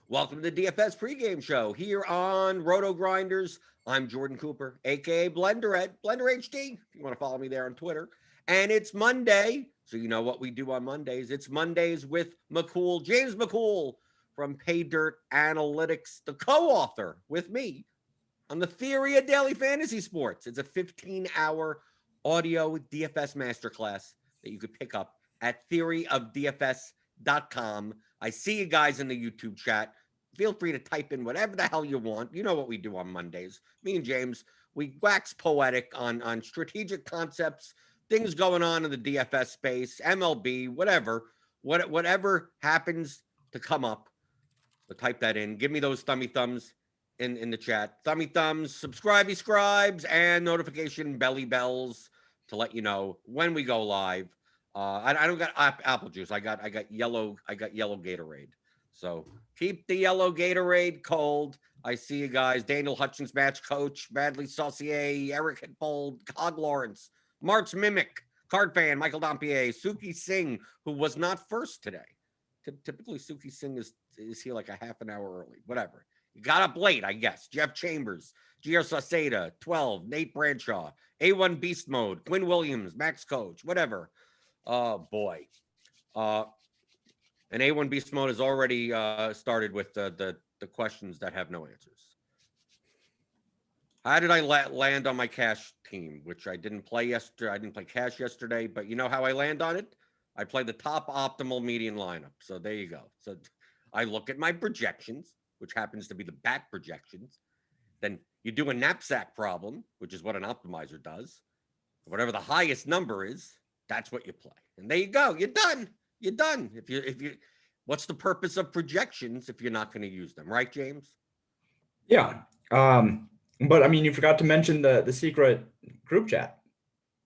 Welcome to the DFS pregame show here on RotoGrinders. I'm Jordan Cooper, aka Blender HD, if you want to follow me there on Twitter. And it's Monday, so you know what we do on Mondays. It's Mondays with McCool, James McCool from Pay Dirt Analytics, the co-author with me on the Theory of Daily Fantasy Sports. It's a 15-hour audio DFS masterclass that you could pick up at theoryofdfs.com. I see you guys in the YouTube chat. Feel free to type in whatever the hell you want. You know what we do on Mondays. Me and James, we wax poetic on strategic concepts, things going on in the DFS space, MLB, whatever happens to come up. So type that in. Give me those thumbs in the chat. Thummy thumbs, subscribey scribes, and notification belly bells to let you know when we go live. I don't got apple juice. I got yellow Gatorade. So keep the yellow Gatorade cold. I see you guys. Daniel Hutchins, match coach, Bradley Saucier, Eric Hitbold, Cog Lawrence, March Mimic, Card Fan, Michael Dompier, Suki Singh, who was not first today. Typically, Suki Singh is here like a half an hour early. Whatever. You got up late, I guess. Jeff Chambers, Gio Sauceda, 12, Nate Bradshaw, A1 Beast Mode, Quinn Williams, Max Coach, whatever. Oh, boy. And A1 Beast Mode has already started with the questions that have no answers. How did I land on my cash team, which I didn't play yesterday? I didn't play cash yesterday, but you know how I land on it? I play the top optimal median lineup. So there you go. So I look at my projections, which happens to be the back projections. Then you do a knapsack problem, which is what an optimizer does. Whatever the highest number is, that's what you play. And there you go. You're done. You're done. If you, what's the purpose of projections if you're not going to use them, right, James? Yeah. But I mean, you forgot to mention the secret group chat.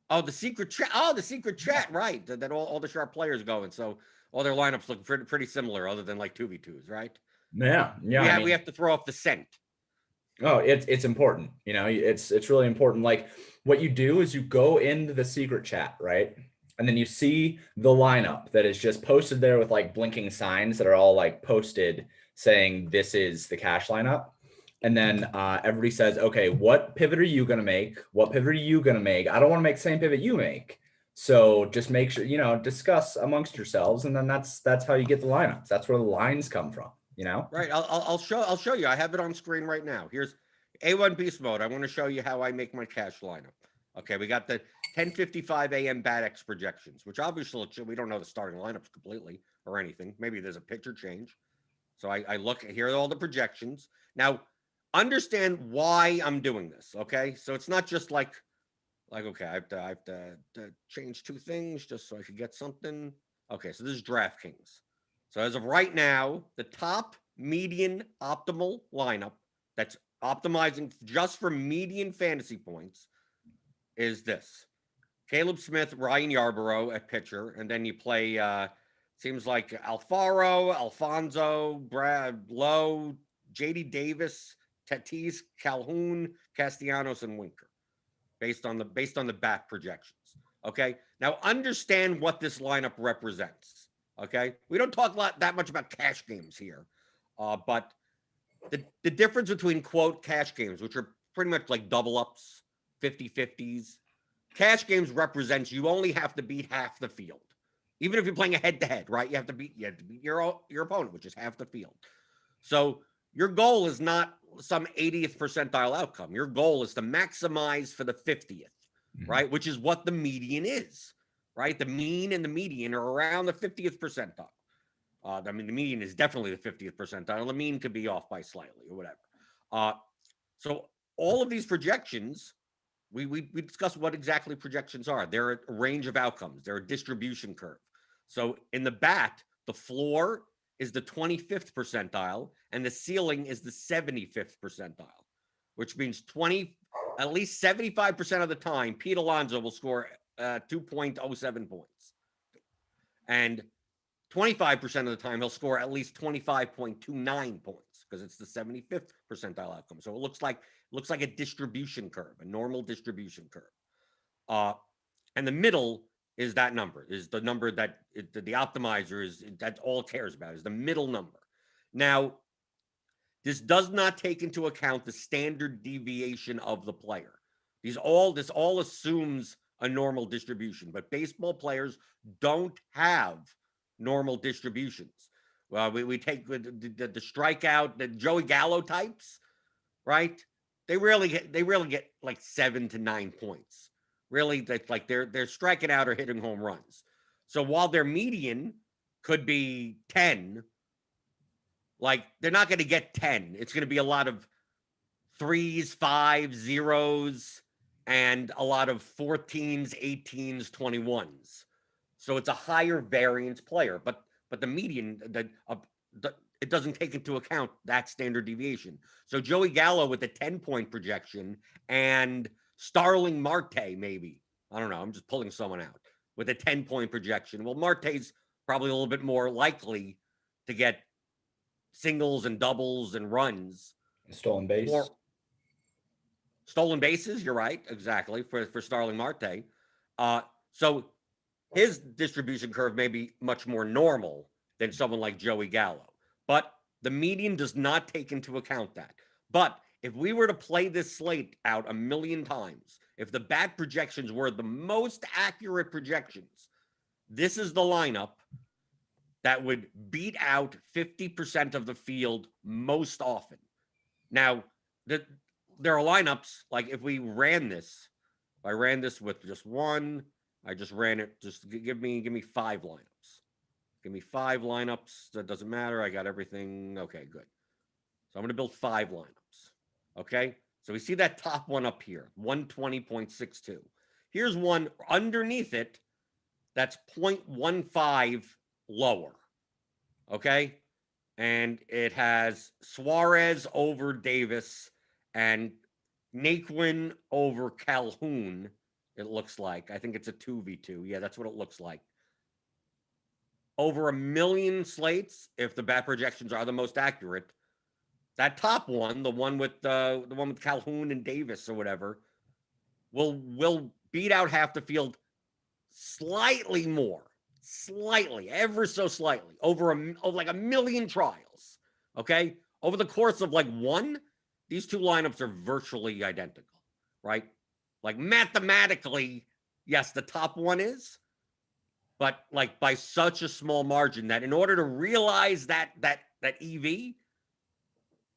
Oh, the secret chat. Oh, the secret chat, right? That all the sharp players go in. So all their lineups look pretty similar, other than like 2v2s, right? Yeah. We have to throw off the scent. Oh, it's important. You know, it's really important. Like what you do is you go into the secret chat, right? And then you see the lineup that is just posted there with like blinking signs that are all like posted saying this is the cash lineup. And then everybody says, okay, what pivot are you going to make? What pivot are you going to make? I don't want to make the same pivot you make. So just make sure, discuss amongst yourselves. And then that's how you get the lineups. That's where the lines come from, Right. I'll show you. I have it on screen right now. Here's A1 Beast Mode. I want to show you how I make my cash lineup. Okay, we got the 10:55 a.m. BATX projections, which obviously we don't know the starting lineups completely or anything. Maybe there's a picture change. So I look here are all the projections. Now, understand why I'm doing this. Okay, so it's not just like okay, I have to change two things just so I could get something. Okay, so this is Draftkings. So as of right now, the top median optimal lineup that's optimizing just for median fantasy points is this. Caleb Smith, Ryan Yarborough at pitcher, and then you play, seems like Alfaro, Alfonso, Brad Lowe, J.D. Davis, Tatis, Calhoun, Castellanos, and Winker, based on the back projections. Okay, now understand what this lineup represents. Okay, we don't talk that much about cash games here, but the difference between quote cash games, which are pretty much like double ups, 50-50s. Cash games represents you only have to beat half the field. Even if you're playing a head-to-head, right? You have to beat your opponent, which is half the field. So your goal is not some 80th percentile outcome. Your goal is to maximize for the 50th, right? Which is what the median is, right? The mean and the median are around the 50th percentile. The median is definitely the 50th percentile. The mean could be off by slightly or whatever. So all of these projections, we discussed what exactly projections are. They're a range of outcomes. They're a distribution curve. So in the bat, the floor is the 25th percentile and the ceiling is the 75th percentile, which means at least 75% of the time, Pete Alonso will score 2.07 points. And 25% of the time, he'll score at least 25.29 points because it's the 75th percentile outcome. So it looks like a distribution curve, a normal distribution curve. And the middle is that number, is the number that the optimizer that's all it cares about, is the middle number. Now, this does not take into account the standard deviation of the player. This all assumes a normal distribution, but baseball players don't have normal distributions. Well, we take the strikeout, the Joey Gallo types, right? They rarely get like 7 to 9 points. Really, they're striking out or hitting home runs. So while their median could be 10, like they're not going to get 10. It's going to be a lot of 3s, 5s, 0s, and a lot of 14s, 18s, 21s. So it's a higher variance player, but the median, it doesn't take into account that standard deviation. So Joey Gallo with a 10-point projection and Starling Marte, maybe, I don't know, I'm just pulling someone out, with a 10-point projection. Well, Marte's probably a little bit more likely to get singles and doubles and runs. Stolen base. Stolen bases, you're right, exactly, for Starling Marte. So his distribution curve may be much more normal than someone like Joey Gallo. But the median does not take into account that. But if we were to play this slate out a million times, if the bat projections were the most accurate projections, this is the lineup that would beat out 50% of the field most often. Now, there are lineups, like if we ran this, if I ran this with just one, I just ran it, just give me 5 lineups. Give me 5 lineups. That doesn't matter. I got everything. Okay, good. So I'm going to build 5 lineups. Okay? So we see that top one up here, 120.62. Here's one underneath it that's 0.15 lower. Okay? And it has Suarez over Davis and Naquin over Calhoun, it looks like. I think it's a 2v2. Yeah, that's what it looks like. Over 1 million slates, if the bat projections are the most accurate, that top one, the one with Calhoun and Davis or whatever, will beat out half the field slightly more, ever so slightly, over like 1 million trials. Okay, over the course of like one, these two lineups are virtually identical, right? Like mathematically, yes, the top one is, but like by such a small margin that in order to realize that EV,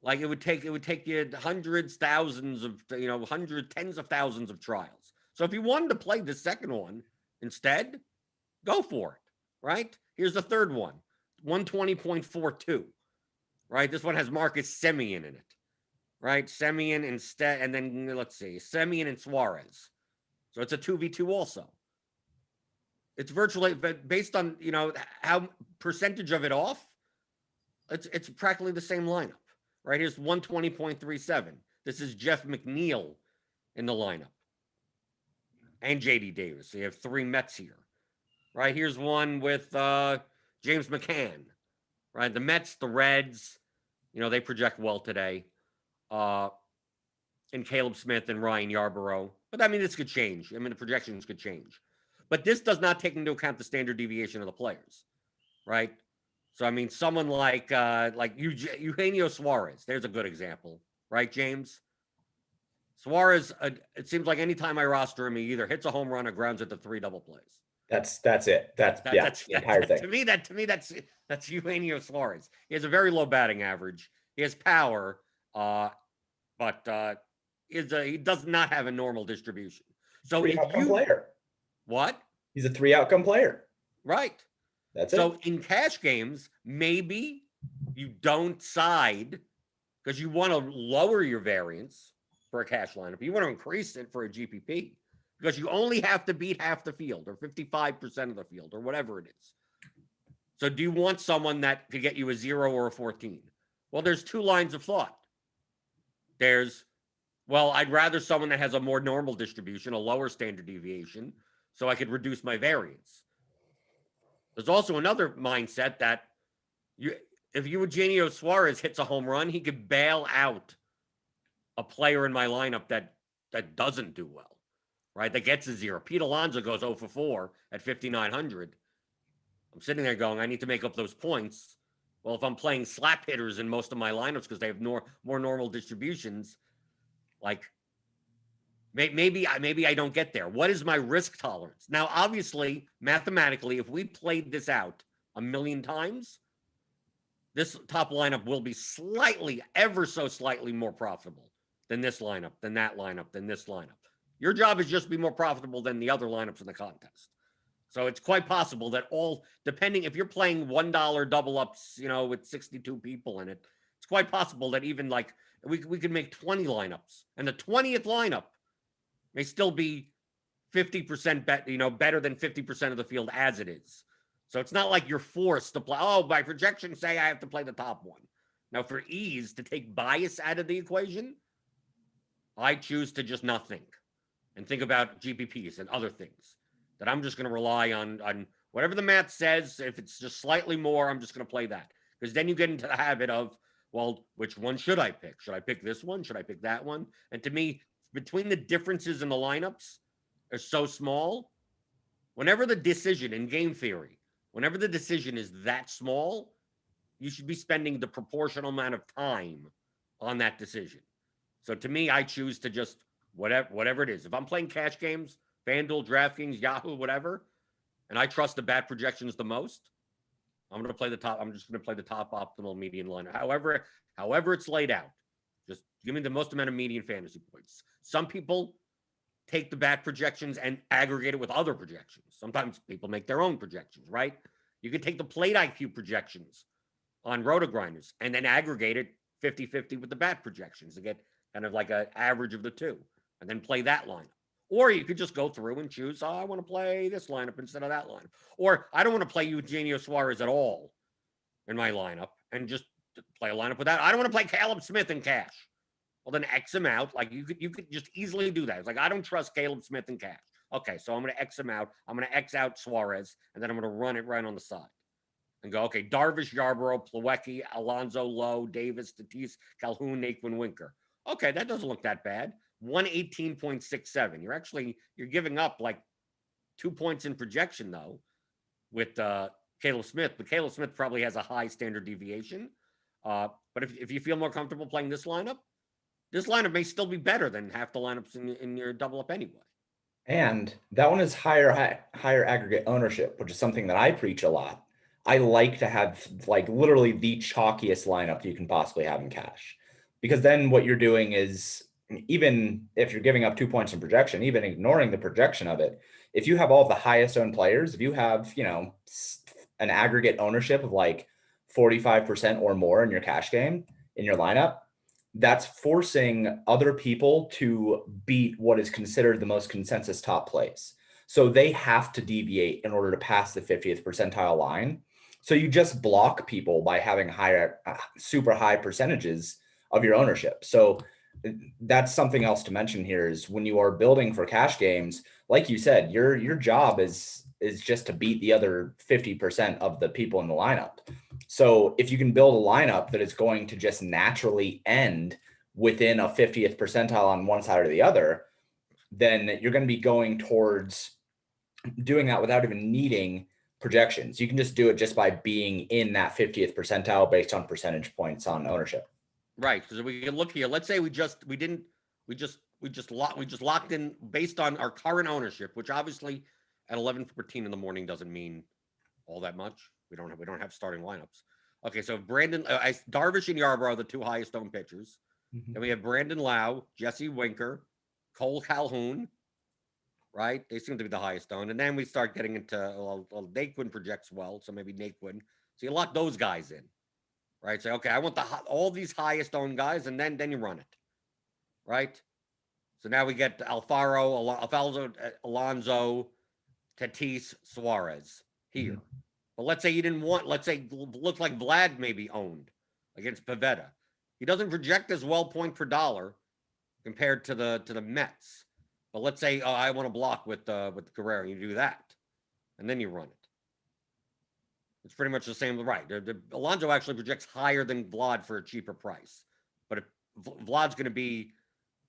like it would take you hundreds, thousands of, tens of thousands of trials. So if you wanted to play the second one instead, go for it, right? Here's the third one, 120.42, right? This one has Marcus Semien in it, right? Semien instead, and then let's see, Semien and Suarez. So it's a 2v2 also. It's virtually, but based on, how percentage of it off, it's practically the same lineup, right? Here's 120.37. This is Jeff McNeil in the lineup. And JD Davis. So you have 3 Mets here, right? Here's one with James McCann, right? The Mets, the Reds, they project well today. And Caleb Smith and Ryan Yarborough. But I mean, this could change. I mean, the projections could change. But this does not take into account the standard deviation of the players, right? So, I mean, someone like Eugenio Suarez, there's a good example, right, James? Suarez, it seems like anytime I roster him, he either hits a home run or grounds at the 3 double plays. That's it. That's the entire thing. To me, that's Eugenio Suarez. He has a very low batting average. He has power, but he does not have a normal distribution. So if player. What? He's a 3 outcome player. Right. That's it. So in cash games, maybe you don't side because you want to lower your variance, for a cash lineup. You want to increase it for a GPP because you only have to beat half the field or 55% of the field or whatever it is. So do you want someone that could get you a 0 or a 14? Well, there's two lines of thought. There's, well, I'd rather someone that has a more normal distribution, a lower standard deviation, so I could reduce my variance. There's also another mindset that if Eugenio Suarez hits a home run, he could bail out a player in my lineup that doesn't do well, right? That gets a 0. Pete Alonso goes 0 for 4 at 5,900. I'm sitting there going, I need to make up those points. Well, if I'm playing slap hitters in most of my lineups because they have more normal distributions, like maybe I don't get there. What is my risk tolerance? Now, obviously, mathematically, if we played this out a million times, this top lineup will be slightly, ever so slightly more profitable than this lineup, than that lineup, than this lineup. Your job is just to be more profitable than the other lineups in the contest. So it's quite possible that depending if you're playing $1 double ups, with 62 people in it, it's quite possible that even like we could make 20 lineups, and the 20th lineup may still be 50% better than 50% of the field as it is. So it's not like you're forced to play. Oh, my projections say I have to play the top one. Now, for ease, to take bias out of the equation, I choose to just not think and think about GPPs and other things. That I'm just going to rely on whatever the math says. If it's just slightly more, I'm just going to play that. Because then you get into the habit of, well, which one should I pick? Should I pick this one? Should I pick that one? And to me, between the differences in the lineups are so small, whenever the decision in game theory, whenever the decision is that small, you should be spending the proportional amount of time on that decision. So to me, I choose to just whatever it is. If I'm playing cash games, FanDuel, DraftKings, Yahoo, whatever, and I trust the bat projections the most, I'm going to play the top. I'm just going to play the top optimal median lineup. However it's laid out, just give me the most amount of median fantasy points. Some people take the bat projections and aggregate it with other projections. Sometimes people make their own projections, right? You could take the plate IQ projections on RotoGrinders and then aggregate it 50-50 with the bat projections to get kind of like an average of the two, and then play that lineup. Or you could just go through and choose, I want to play this lineup instead of that lineup. Or I don't want to play Eugenio Suarez at all in my lineup and just play a lineup with that. I don't want to play Caleb Smith in cash. Well, then X him out. Like you could just easily do that. It's like, I don't trust Caleb Smith in cash. Okay, so I'm going to X him out. I'm going to X out Suarez, and then I'm going to run it right on the side. And go, okay, Darvish, Yarborough, Plawecki, Alonso, Lowe, Davis, Tatis, Calhoun, Naquin, Winker. Okay, that doesn't look that bad. 118.67. You're giving up like 2 points in projection though with Caleb Smith, but Caleb Smith probably has a high standard deviation. But if you feel more comfortable playing this lineup may still be better than half the lineups in your double up anyway. And that one is higher aggregate ownership, which is something that I preach a lot. I like to have like literally the chalkiest lineup you can possibly have in cash, because then what you're doing is, even if you're giving up 2 points in projection, even ignoring the projection of it, if you have all of the highest owned players, if you have, an aggregate ownership of like 45% or more in your cash game, in your lineup, that's forcing other people to beat what is considered the most consensus top plays. So they have to deviate in order to pass the 50th percentile line. So you just block people by having super high percentages of your ownership. So that's something else to mention here, is when you are building for cash games, like you said, your job is just to beat the other 50% of the people in the lineup. So if you can build a lineup that is going to just naturally end within a 50th percentile on one side or the other, then you're going to be going towards doing that without even needing projections. You can just do it just by being in that 50th percentile based on percentage points on ownership. Right, because we can look here. Let's say we just locked in based on our current ownership, which obviously at 11:14 in the morning doesn't mean all that much. We don't have starting lineups. Okay, so Darvish and Yarborough are the two highest owned pitchers. Mm-hmm. Then we have Brandon Lau, Jesse Winker, Cole Calhoun. Right, they seem to be the highest owned, and then we start getting into Naquin projects well, so maybe Naquin. So you lock those guys in. Right, say, okay, I want all these highest owned guys, and then you run it, right? So now we get Alonso, Tatis, Suarez here. Mhm. But let's say let's say looks like Vlad maybe owned against Pivetta. He doesn't project as well point per dollar compared to the Mets. But let's say I want to block with Guerrero. You do that, and then you run it. It's pretty much the same, right? Alonso actually projects higher than Vlad for a cheaper price. But if Vlad's going to be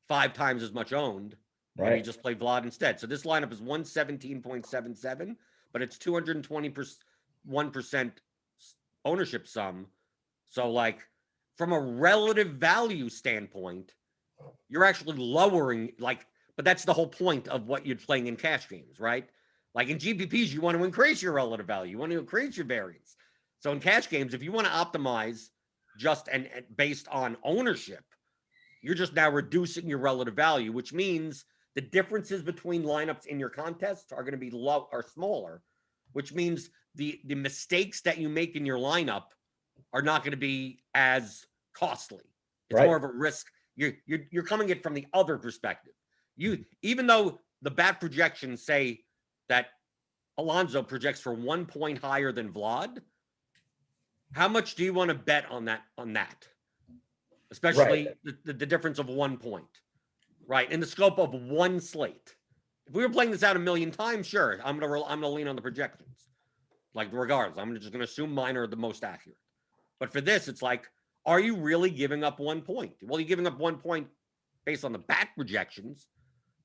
5 times as much owned, maybe you just play Vlad instead. So this lineup is 117.77, but it's 221% ownership sum. So like from a relative value standpoint, you're actually lowering, like, but that's the whole point of what you're playing in cash games, right? Like in GPPs, you want to increase your relative value. You want to increase your variance. So in cash games, if you want to optimize just and based on ownership, you're just now reducing your relative value, which means the differences between lineups in your contest are going to be low or smaller, which means the mistakes that you make in your lineup are not going to be as costly. It's more of a risk. You're coming at it from the other perspective. Even though the bat projections say that Alonso projects for 1 point higher than Vlad, how much do you want to bet on that? Especially the difference of 1 point, right? In the scope of one slate. If we were playing this out a million times, sure, I'm gonna lean on the projections. Like regardless, I'm just gonna assume mine are the most accurate. But for this, it's like, are you really giving up 1 point? Well, you're giving up 1 point based on the bat projections,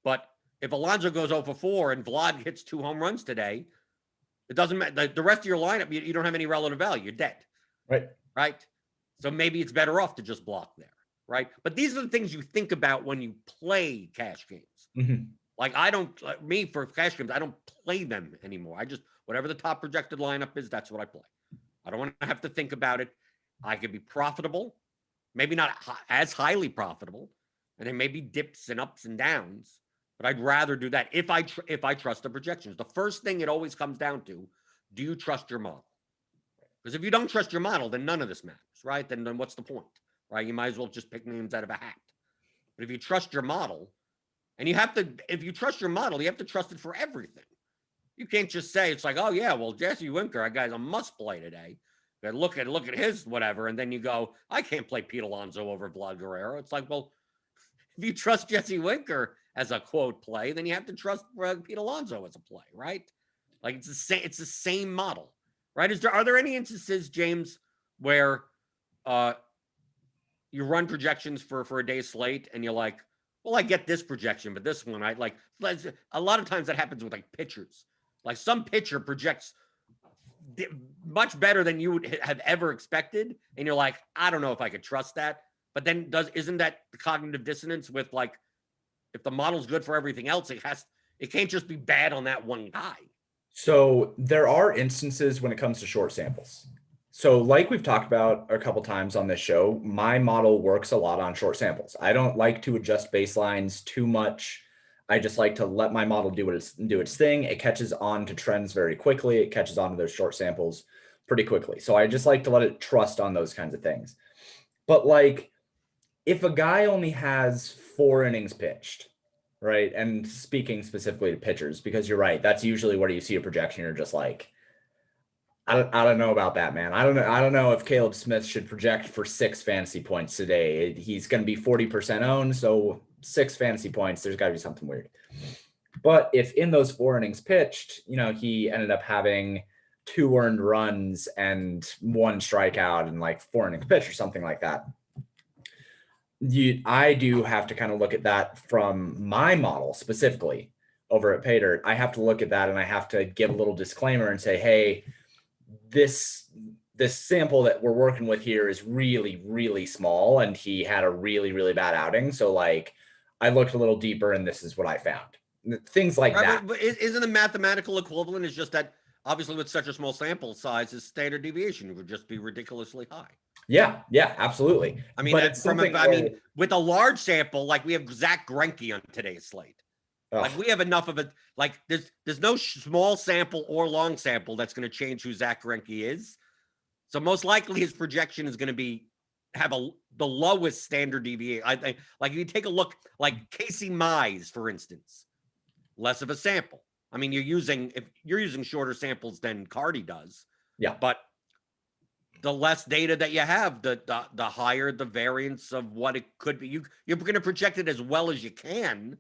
but if Alonso goes 0 for 4 and Vlad hits 2 home runs today, it doesn't matter. The rest of your lineup, you don't have any relative value. You're dead. Right. So maybe it's better off to just block there. Right. But these are the things you think about when you play cash games. Mm-hmm. Like for cash games, I don't play them anymore. I just, whatever the top projected lineup is, that's what I play. I don't want to have to think about it. I could be profitable, maybe not as highly profitable, and then maybe dips and ups and downs. But I'd rather do that if I trust the projections. The first thing it always comes down to, do you trust your model? Because if you don't trust your model, then none of this matters, right? Then what's the point, right? You might as well just pick names out of a hat. But if you trust your model, and if you trust your model, you have to trust it for everything. You can't just say, it's like, oh yeah, well, Jesse Winker, that guy's a must play today. Look at his whatever, and then you go, I can't play Pete Alonso over Vlad Guerrero. It's like, well, if you trust Jesse Winker as a quote play, then you have to trust Pete Alonso as a play, right? Like it's the same model, right? Are there any instances, James, where you run projections for a day slate and you're like, well, I get this projection, but this one I like. A lot of times that happens with like pitchers. Like some pitcher projects much better than you would have ever expected, and you're like, I don't know if I could trust that. But then isn't that the cognitive dissonance with like, if the model's good for everything else, it can't just be bad on that one guy. So there are instances when it comes to short samples. So like we've talked about a couple times on this show, my model works a lot on short samples. I don't like to adjust baselines too much. I just like to let my model do its thing. It catches on to trends very quickly. It catches on to those short samples pretty quickly. So I just like to let it trust on those kinds of things. But like, if a guy only has 4 innings pitched, right? And speaking specifically to pitchers, because you're right, that's usually where you see a projection. You're just like, I don't know about that, man. I don't know if Caleb Smith should project for 6 fantasy points today. He's going to be 40% owned, so 6 fantasy points. There's got to be something weird. But if in those 4 innings pitched, he ended up having 2 earned runs and 1 strikeout and like 4 innings pitched or something like that, I do have to kind of look at that from my model specifically over at Paydirt. I have to look at that and I have to give a little disclaimer and say, hey, this sample that we're working with here is really, really small, and he had a really, really bad outing. So like, I looked a little deeper and this is what I found. Things like that. But isn't the mathematical equivalent is just that obviously with such a small sample size, his standard deviation would just be ridiculously high. Yeah, absolutely. I mean, with a large sample, like we have Zach Greinke on today's slate. Like we have enough of it. Like there's no small sample or long sample that's going to change who Zach Greinke is. So most likely his projection is going to be have the lowest standard deviation. I think, like if you take a look, like Casey Mize, for instance, less of a sample. I mean, if you're using shorter samples than Cardi does, Yeah. but the less data that you have, the higher the variance of what it could be. You're going to project it as well as you can,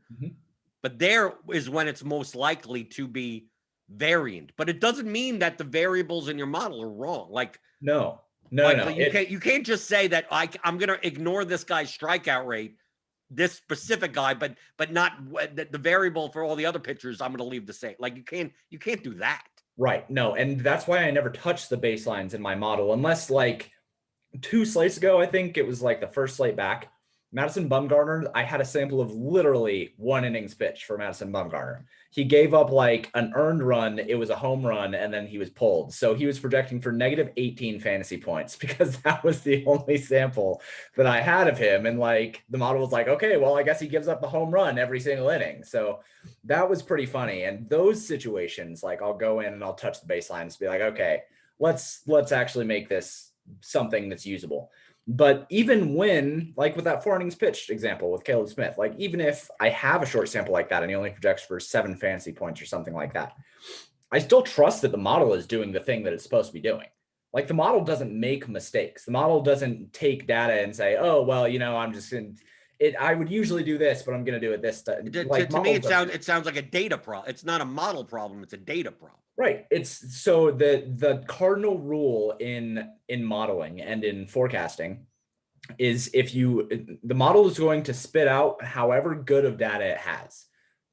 but there is when it's most likely to be variant. But it doesn't mean that the variables in your model are wrong. Like No. you can't just say that I'm going to ignore this guy's strikeout rate, this specific guy, but not the variable for all the other pitchers. I'm going to leave the same. Like you can't do that. Right. No, and that's why I never touched the baselines in my model unless like 2 slates ago, I think it was like the first slate back. Madison Bumgarner, I had a sample of literally 1 innings pitch for Madison Bumgarner. He gave up like an earned run. It was a home run, and then he was pulled. So he was projecting for negative 18 fantasy points because that was the only sample that I had of him. And like the model was like, okay, well, I guess he gives up a home run every single inning. So that was pretty funny. And those situations, like I'll go in and I'll touch the baselines to be like, okay, let's actually make this something that's usable. But even when, like with that 4 innings pitched example with Caleb Smith, like even if I have a short sample like that and he only projects for 7 fantasy points or something like that, I still trust that the model is doing the thing that it's supposed to be doing. Like the model doesn't make mistakes. The model doesn't take data and say, oh, well, I'm just going to, I would usually do this, but I'm going to do it this. Like to me, it sounds like a data problem. It's not a model problem. It's a data problem. Right. It's so the cardinal rule in modeling and in forecasting is the model is going to spit out however good of data it has.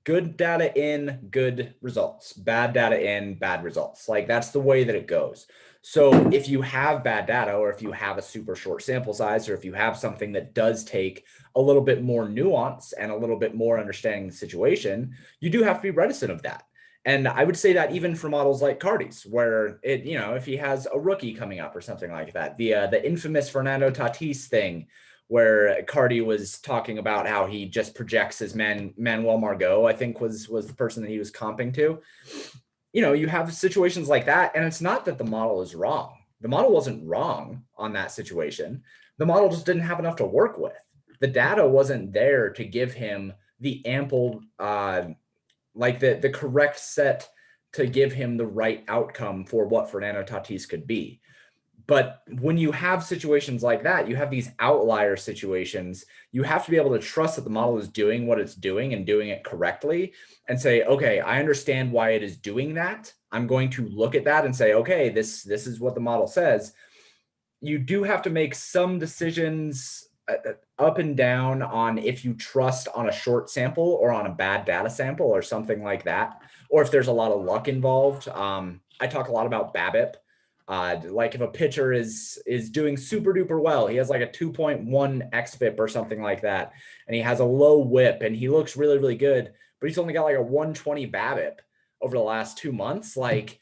Good data in, good results. Bad data in, bad results. Like that's the way that it goes. So if you have bad data, or if you have a super short sample size, or if you have something that does take a little bit more nuance and a little bit more understanding the situation, you do have to be reticent of that. And I would say that even for models like Cardi's, where if he has a rookie coming up or something like that, the infamous Fernando Tatis thing, where Cardi was talking about how he just projects as Manuel Margot, I think was the person that he was comping to. You have situations like that, and it's not that the model is wrong. The model wasn't wrong on that situation. The model just didn't have enough to work with. The data wasn't there to give him the ample the correct set to give him the right outcome for what Fernando Tatis could be. But when you have situations like that, you have these outlier situations, you have to be able to trust that the model is doing what it's doing and doing it correctly and say, okay, I understand why it is doing that. I'm going to look at that and say, okay, this is what the model says. You do have to make some decisions up and down on if you trust on a short sample or on a bad data sample or something like that, or if there's a lot of luck involved. I talk a lot about BABIP. Like if a pitcher is doing super duper well, he has like a 2.1 xFIP or something like that, and he has a low whip and he looks really, really good, but he's only got like a 120 BABIP over the last 2 months. Like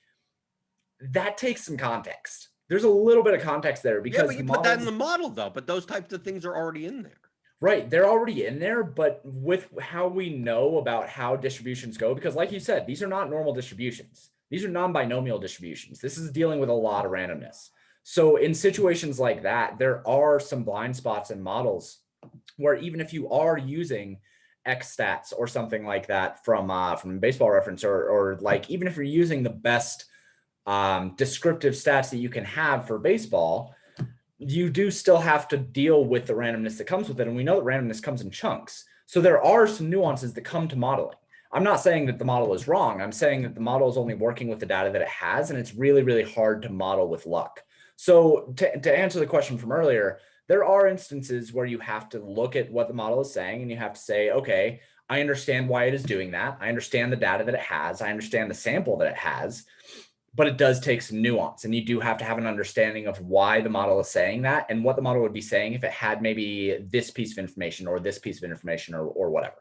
that takes some context. There's a little bit of context there because but you put that in the model though, but those types of things are already in there. Right. They're already in there, but with how we know about how distributions go, because like you said, these are not normal distributions. These are non-binomial distributions. This is dealing with a lot of randomness. So in situations like that, there are some blind spots in models where even if you are using X stats or something like that from Baseball Reference, or like even if you're using the best descriptive stats that you can have for baseball, you do still have to deal with the randomness that comes with it. And we know that randomness comes in chunks. So there are some nuances that come to modeling. I'm not saying that the model is wrong. I'm saying that the model is only working with the data that it has, and it's really, really hard to model with luck. So to answer the question from earlier, there are instances where you have to look at what the model is saying and you have to say, okay, I understand why it is doing that. I understand the data that it has. I understand the sample that it has. But it does take some nuance, and you do have to have an understanding of why the model is saying that and what the model would be saying if it had maybe this piece of information or this piece of information or whatever.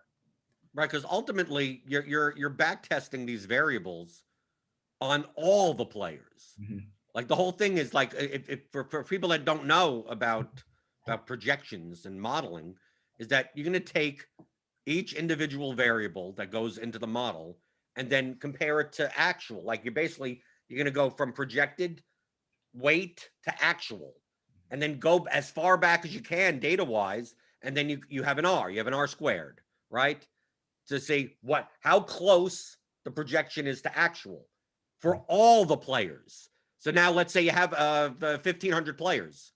Right, because ultimately you're back testing these variables on all the players. Mm-hmm. Like the whole thing is like, if for people that don't know about projections and modeling, is that you're going to take each individual variable that goes into the model and then compare it to actual. Like you're going to go from projected weight to actual. and then go as far back as you can data wise, and then you have an R. You have an R squared, right? To see how close the projection is to actual for all the players. So now let's say you have 1,500 players,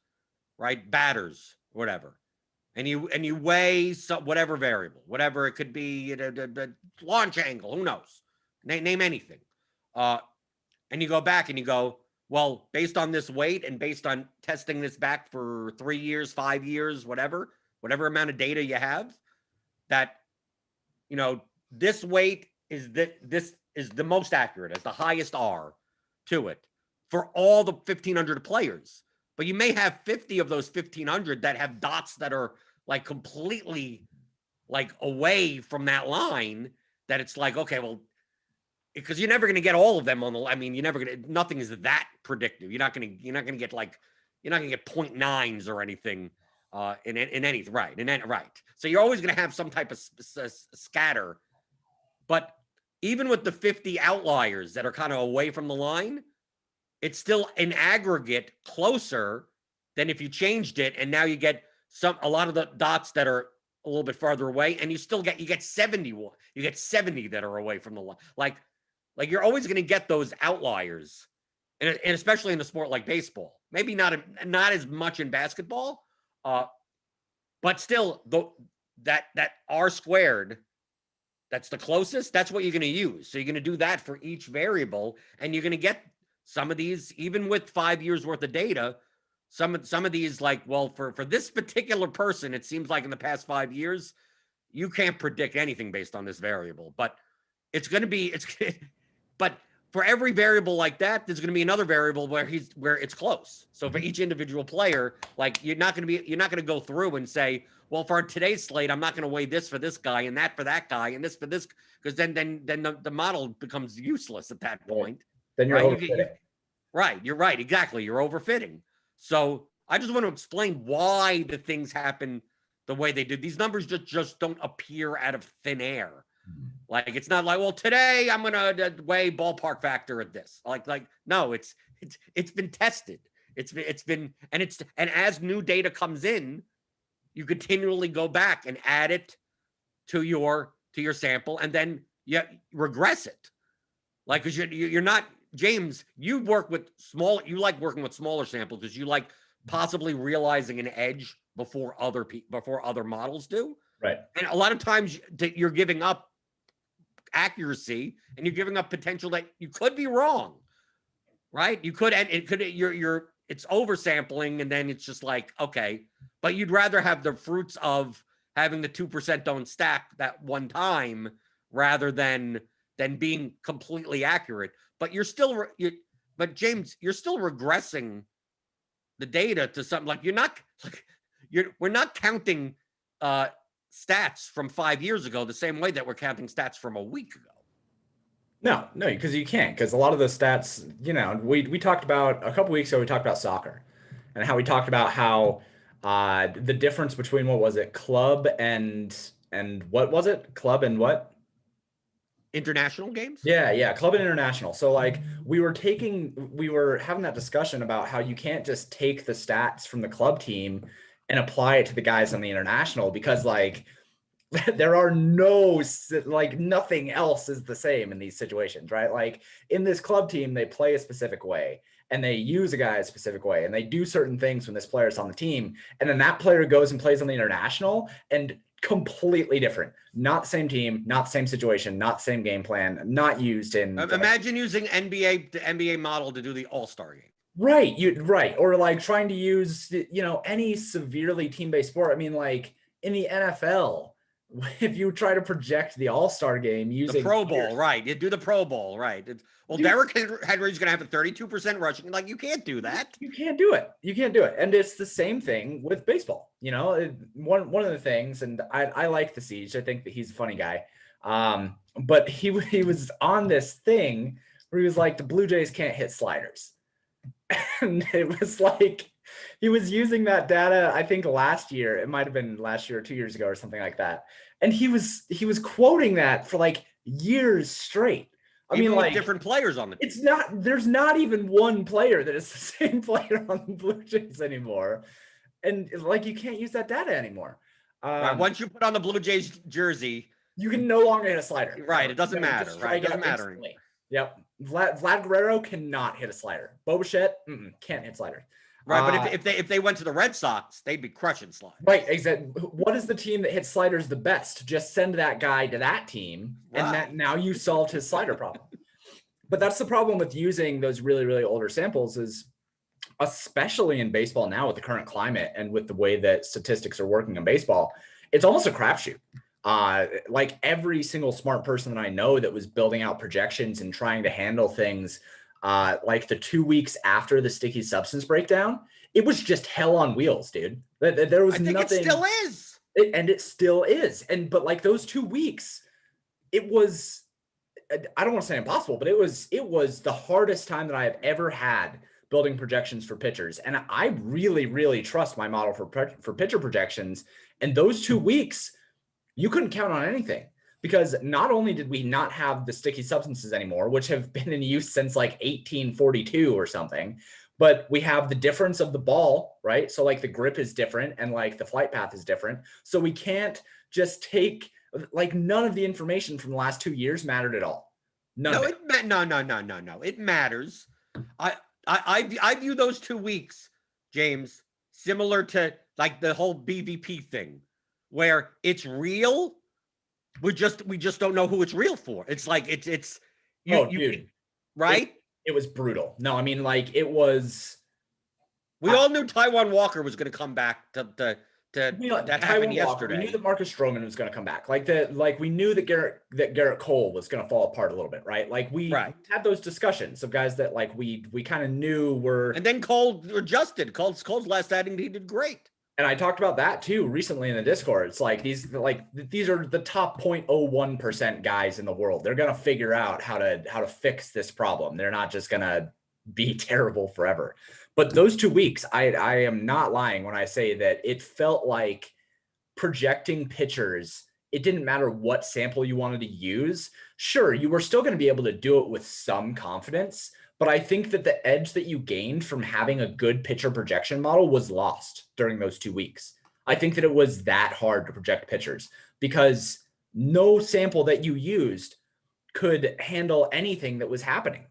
right? Batters, whatever. And you weigh whatever variable, whatever it could be, the launch angle, who knows? Name anything. And you go back and you go, well, based on this weight and based on testing this back for 3 years, 5 years, whatever amount of data you have, that, this weight is this is the most accurate, as the highest R to it for all the 1,500 players. But you may have 50 of those 1,500 that have dots that are like completely like away from that line, that it's like, okay, well, because you're never going to get all of them on the, you're never going to, nothing is that predictive. You're not going to get 0.9s or anything in anything. Right. Right. So you're always going to have some type of scatter, but even with the 50 outliers that are kind of away from the line, it's still in aggregate closer than if you changed it. And now you get a lot of the dots that are a little bit farther away, and you get 70 that are away from the line. Like you're always going to get those outliers, and especially in a sport like baseball. Maybe not as much in basketball, but still, that R squared, that's the closest. That's what you're going to use. So you're going to do that for each variable, and you're going to get some of these, even with 5 years worth of data. Some of these, like, well, for this particular person, it seems like in the past 5 years, you can't predict anything based on this variable. But but for every variable like that, there's going to be another variable where it's close. So for each individual player, like, you're not going to go through and say, well, for today's slate, I'm not going to weigh this for this guy and that for that guy and this for this, because then the model becomes useless at that point. Then you're overfitting. Right. You're right. Exactly. You're overfitting. So I just want to explain why the things happen the way they do. These numbers just don't appear out of thin air. Like, it's not like, well, today I'm going to weigh ballpark factor at this. Like, no, it's been tested. It's been, and as new data comes in, you continually go back and add it to your sample, and then you regress it. Like, because you're not, James, you like working with smaller samples because you like possibly realizing an edge before other models do. Right. And a lot of times you're giving up accuracy, and you're giving up potential that you could be wrong. Right. You could, and it's oversampling, and then it's just like, okay, but you'd rather have the fruits of having the 2% don't stack that one time rather than being completely accurate. But but James, you're still regressing the data to something like we're not counting stats from 5 years ago the same way that we're counting stats from a week ago. No, because you can't, because a lot of the stats, we talked about a couple weeks ago, we talked about soccer and how we talked about how the difference between, what was it, club and what was it? Club and what? International games? Yeah, club and international. So like we were having that discussion about how you can't just take the stats from the club team and apply it to the guys on the international, because like there are nothing else is the same in these situations, right? Like in this club team, they play a specific way and they use a guy a specific way and they do certain things when this player is on the team. And then that player goes and plays on the international, and completely different. Not the same team, not the same situation, not the same game plan, not used in. Imagine using the NBA model to do the All-Star game. Right. Right. Or like trying to use, any severely team-based sport. I mean, like in the NFL, if you try to project the All-Star game using the Pro Bowl, right? You do the Pro Bowl, right? Derrick Henry's going to have a 32% rushing. Like, you can't do that. You can't do it. And it's the same thing with baseball. One of the things, and I like the Siege. I think that he's a funny guy. But he was on this thing where he was like, the Blue Jays can't hit sliders. And it was like, he was using that data, I think last year. It might have been last year or 2 years ago or something like that. And he was quoting that for like years straight I mean, like different players on the team. There's not even one player that is the same player on the Blue Jays anymore. And like, you can't use that data anymore. Right. Once you put on the Blue Jays jersey, you can no longer hit a slider. Right. It doesn't matter. Right. It doesn't matter anymore. Yep. Vlad Guerrero cannot hit a slider. Bo Bichette can't hit sliders. Right, but if they went to the Red Sox, they'd be crushing sliders. Right, exactly. What is the team that hits sliders the best? Just send that guy to that team, and now you solved his slider problem. But that's the problem with using those really, really older samples is, especially in baseball now with the current climate and with the way that statistics are working in baseball, it's almost a crapshoot. Like every single smart person that I know that was building out projections and trying to handle things like the 2 weeks after the sticky substance breakdown, it was just hell on wheels, dude. There was nothing. It still is. And it still is. But like those 2 weeks, it was, I don't want to say impossible, but it was the hardest time that I have ever had building projections for pitchers. And I really, really trust my model for pitcher projections. And those 2 weeks, you couldn't count on anything. Because not only did we not have the sticky substances anymore, which have been in use since like 1842 or something, but we have the difference of the ball, right? So like the grip is different and like the flight path is different. So we can't just take, like, none of the information from the last 2 years mattered at all. No. It matters. I view those 2 weeks, James, similar to like the whole BVP thing, where it's real. We just don't know who it's real for. It's like dude, right? It was brutal. No, I mean, like, it was. We all knew Taijuan Walker was going to come back to that happened yesterday. We knew that Marcus Stroman was going to come back. Like we knew that Garrett Cole was going to fall apart a little bit, right? Like we had those discussions of guys that like we kind of knew were. And then Cole adjusted. Cole's last outing, he did great. And I talked about that too recently in the Discord. It's like these are the top 0.01% guys in the world. They're gonna figure out how to fix this problem. They're not just gonna be terrible forever. But those 2 weeks, I am not lying when I say that it felt like projecting pitchers. It didn't matter what sample you wanted to use. Sure, you were still going to be able to do it with some confidence. But I think that the edge that you gained from having a good pitcher projection model was lost during those 2 weeks. I think that it was that hard to project pitchers because no sample that you used could handle anything that was happening.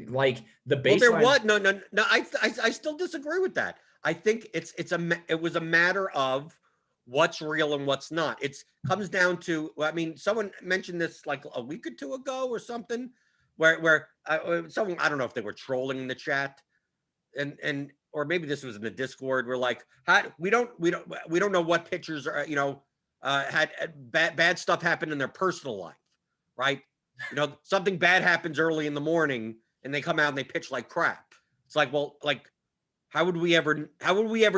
Like the baseline. Well, there was no. I still disagree with that. I think it was a matter of what's real and what's not. It comes down to. I mean, someone mentioned this like a week or two ago or something. Where someone, I don't know if they were trolling in the chat, and or maybe this was in the Discord. We're like, we don't know what pitchers are, had bad stuff happen in their personal life, right? Something bad happens early in the morning, and they come out and they pitch like crap. It's like, well, like, how would we ever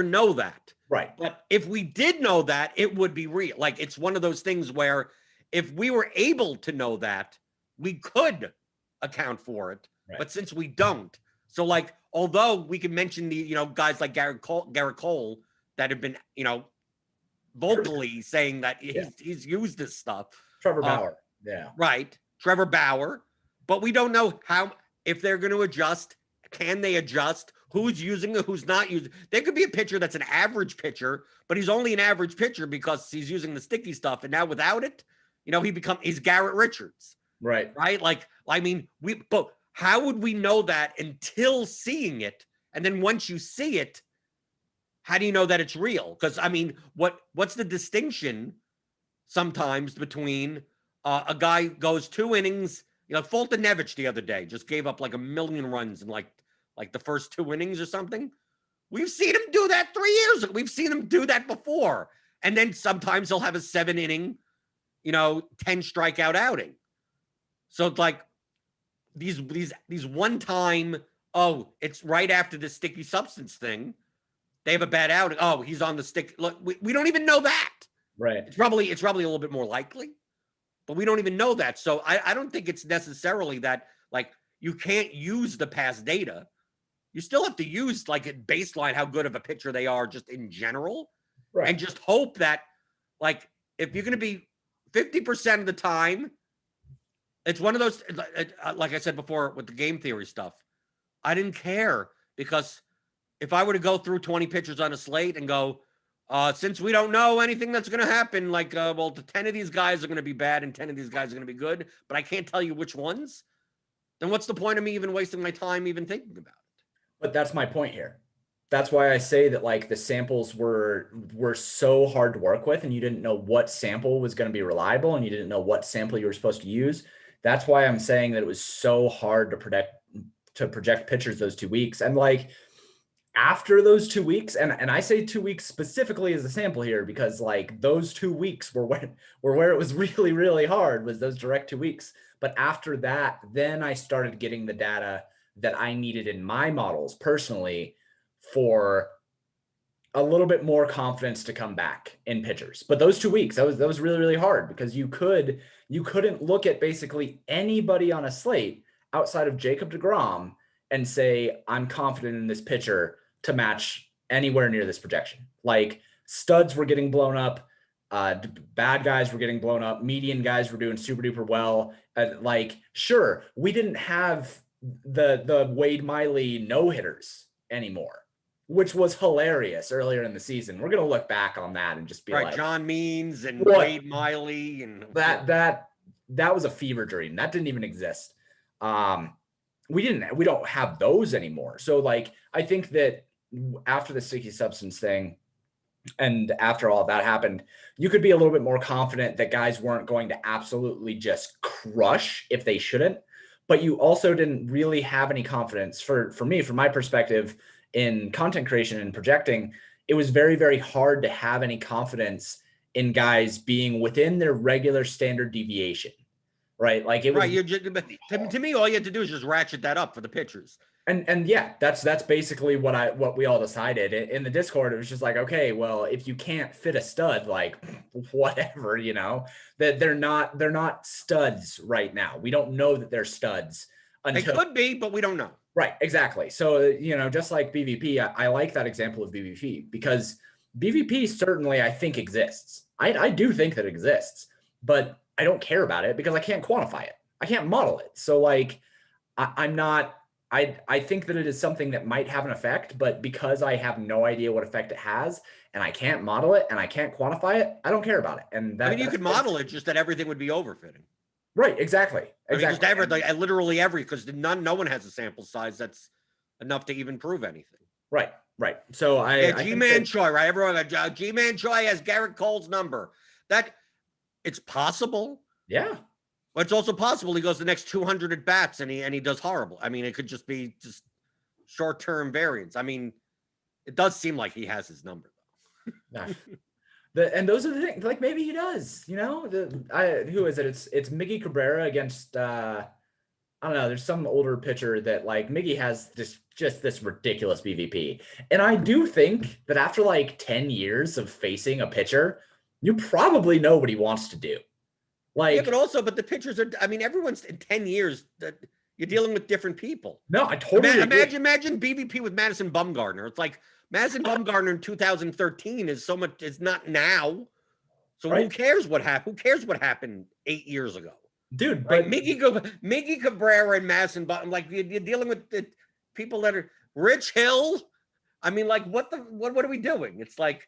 know that? Right. But if we did know that, it would be real. Like, it's one of those things where if we were able to know that, we could account for it, right. But since we don't, so like, although we can mention the guys like Garrett Cole that have been vocally saying that he's used this stuff. Trevor Bauer, right, Trevor Bauer, but we don't know if they're going to adjust. Can they adjust? Who's using it? Who's not using? There could be a pitcher that's an average pitcher, but he's only an average pitcher because he's using the sticky stuff, and now without it, he's Garrett Richards. Right. Like, I mean, but how would we know that until seeing it? And then once you see it, how do you know that it's real? Because I mean, what's the distinction sometimes between a guy goes 2 innings, Fulton Nevich the other day just gave up like 1 million runs in like the first 2 innings or something. We've seen him do that 3 years ago. We've seen him do that before. And then sometimes he'll have a 7-inning, 10 strikeout outing. So it's like these one time, it's right after the sticky substance thing. They have a bad outing. Oh, he's on the stick. Look, we don't even know that. Right. It's probably a little bit more likely, but we don't even know that. So I don't think it's necessarily that like you can't use the past data. You still have to use like a baseline how good of a pitcher they are just in general. Right. And just hope that like if you're going to be 50% of the time It's one of those, like I said before with the game theory stuff, I didn't care because if I were to go through 20 pitchers on a slate and go, since we don't know anything that's going to happen, like, well, 10 of these guys are going to be bad and 10 of these guys are going to be good, but I can't tell you which ones, then what's the point of me even wasting my time even thinking about it? But that's my point here. That's why I say that like the samples were so hard to work with, and you didn't know what sample was going to be reliable, and you didn't know what sample you were supposed to use. That's why I'm saying that it was so hard to project pitchers those 2 weeks. And like after those 2 weeks, and I say 2 weeks specifically as a sample here because like those 2 weeks were where it was really, really hard, was those direct 2 weeks. But after that, then I started getting the data that I needed in my models personally for a little bit more confidence to come back in pitchers. But those 2 weeks, that was really, really hard because you couldn't look at basically anybody on a slate outside of Jacob deGrom and say, I'm confident in this pitcher to match anywhere near this projection. Like studs were getting blown up. Bad guys were getting blown up. Median guys were doing super duper well. Like, sure, we didn't have the Wade Miley no hitters anymore, which was hilarious earlier in the season. We're going to look back on that and just be like, John Means and Wade Miley and that was a fever dream. That didn't even exist. We don't have those anymore. So like, I think that after the sticky substance thing and after all that happened, you could be a little bit more confident that guys weren't going to absolutely just crush if they shouldn't, but you also didn't really have any confidence for me, from my perspective in content creation and projecting. It was very, very hard to have any confidence in guys being within their regular standard deviation. Right. Like it was right. You're just, to me, all you had to do is just ratchet that up for the pitchers. And yeah, that's basically what we all decided in the Discord. It was just like, okay, well, if you can't fit a stud, like whatever, you know, that they're not studs right now. We don't know that they're studs until they could be, but we don't know. Right. Exactly. So, you know, just like BVP, I like that example of BVP because BVP certainly I think exists. I do think that it exists, but I don't care about it because I can't quantify it. I can't model it. So like, I think that it is something that might have an effect, but because I have no idea what effect it has and I can't model it and I can't quantify it, I don't care about it. And that, I mean, you could model it, just that everything would be overfitting. Right. Exactly. I mean, just literally because no one has a sample size that's enough to even prove anything. Right. Right. So G-Man Choi, right? Everyone, G-Man Choi has Garrett Cole's number. That it's possible. Yeah. But it's also possible he goes the next 200 at bats and he does horrible. I mean, it could just be just short-term variance. I mean, it does seem like he has his number though. And those are the things, like maybe he does, you know, who is it? It's Miggy Cabrera against, I don't know. There's some older pitcher that like Miggy has just this ridiculous BVP. And I do think that after like 10 years of facing a pitcher, you probably know what he wants to do. Like, yeah, but the pitchers are, I mean, everyone's in 10 years that you're dealing with different people. No, I totally imagine BVP with Madison Bumgarner. It's like Madison Bumgarner in 2013 is not now. So right. Who cares what happened 8 years ago? Dude, right? But Miggy Cabrera and Madison Bumgarner, like you're dealing with the people that are Rich Hill. I mean, like what are we doing? It's like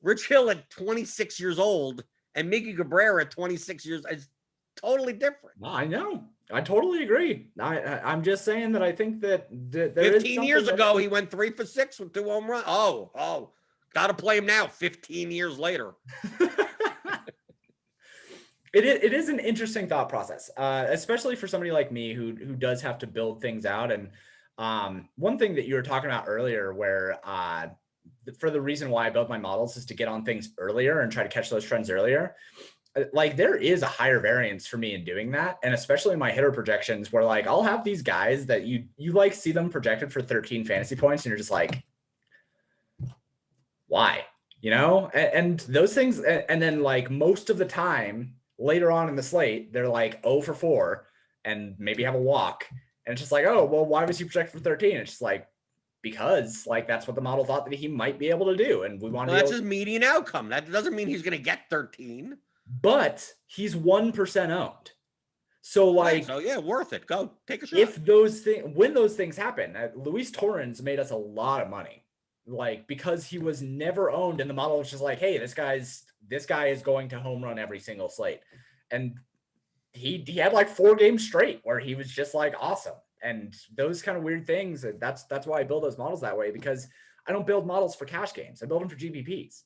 Rich Hill at 26 years old and Miggy Cabrera at 26 years is totally different. I know. I totally agree. I'm just saying that I think that there 15 years ago, he went 3 for 6 with 2 home runs. Oh, got to play him now 15 years later. It is an interesting thought process, especially for somebody like me who does have to build things out. And one thing that you were talking about earlier where for the reason why I build my models is to get on things earlier and try to catch those trends earlier. Like there is a higher variance for me in doing that. And especially in my hitter projections where like, I'll have these guys that you like see them projected for 13 fantasy points. And you're just like, why, you know, and those things. And then like most of the time later on in the slate, they're like 0 for 4 and maybe have a walk. And it's just like, oh, well, why was he projected for 13? It's just like, because like, that's what the model thought that he might be able to do. And we want to, that's his median outcome. That doesn't mean he's going to get 13. But he's 1% owned. So like, so yeah, worth it. Go take a shot. if when those things happen, Luis Torrens made us a lot of money, like because he was never owned, and the model was just like, hey, this guy is going to home run every single slate, and he had like 4 games straight where he was just like awesome. And those kind of weird things, that's why I build those models that way, because I don't build models for cash games. I build them for GPPs.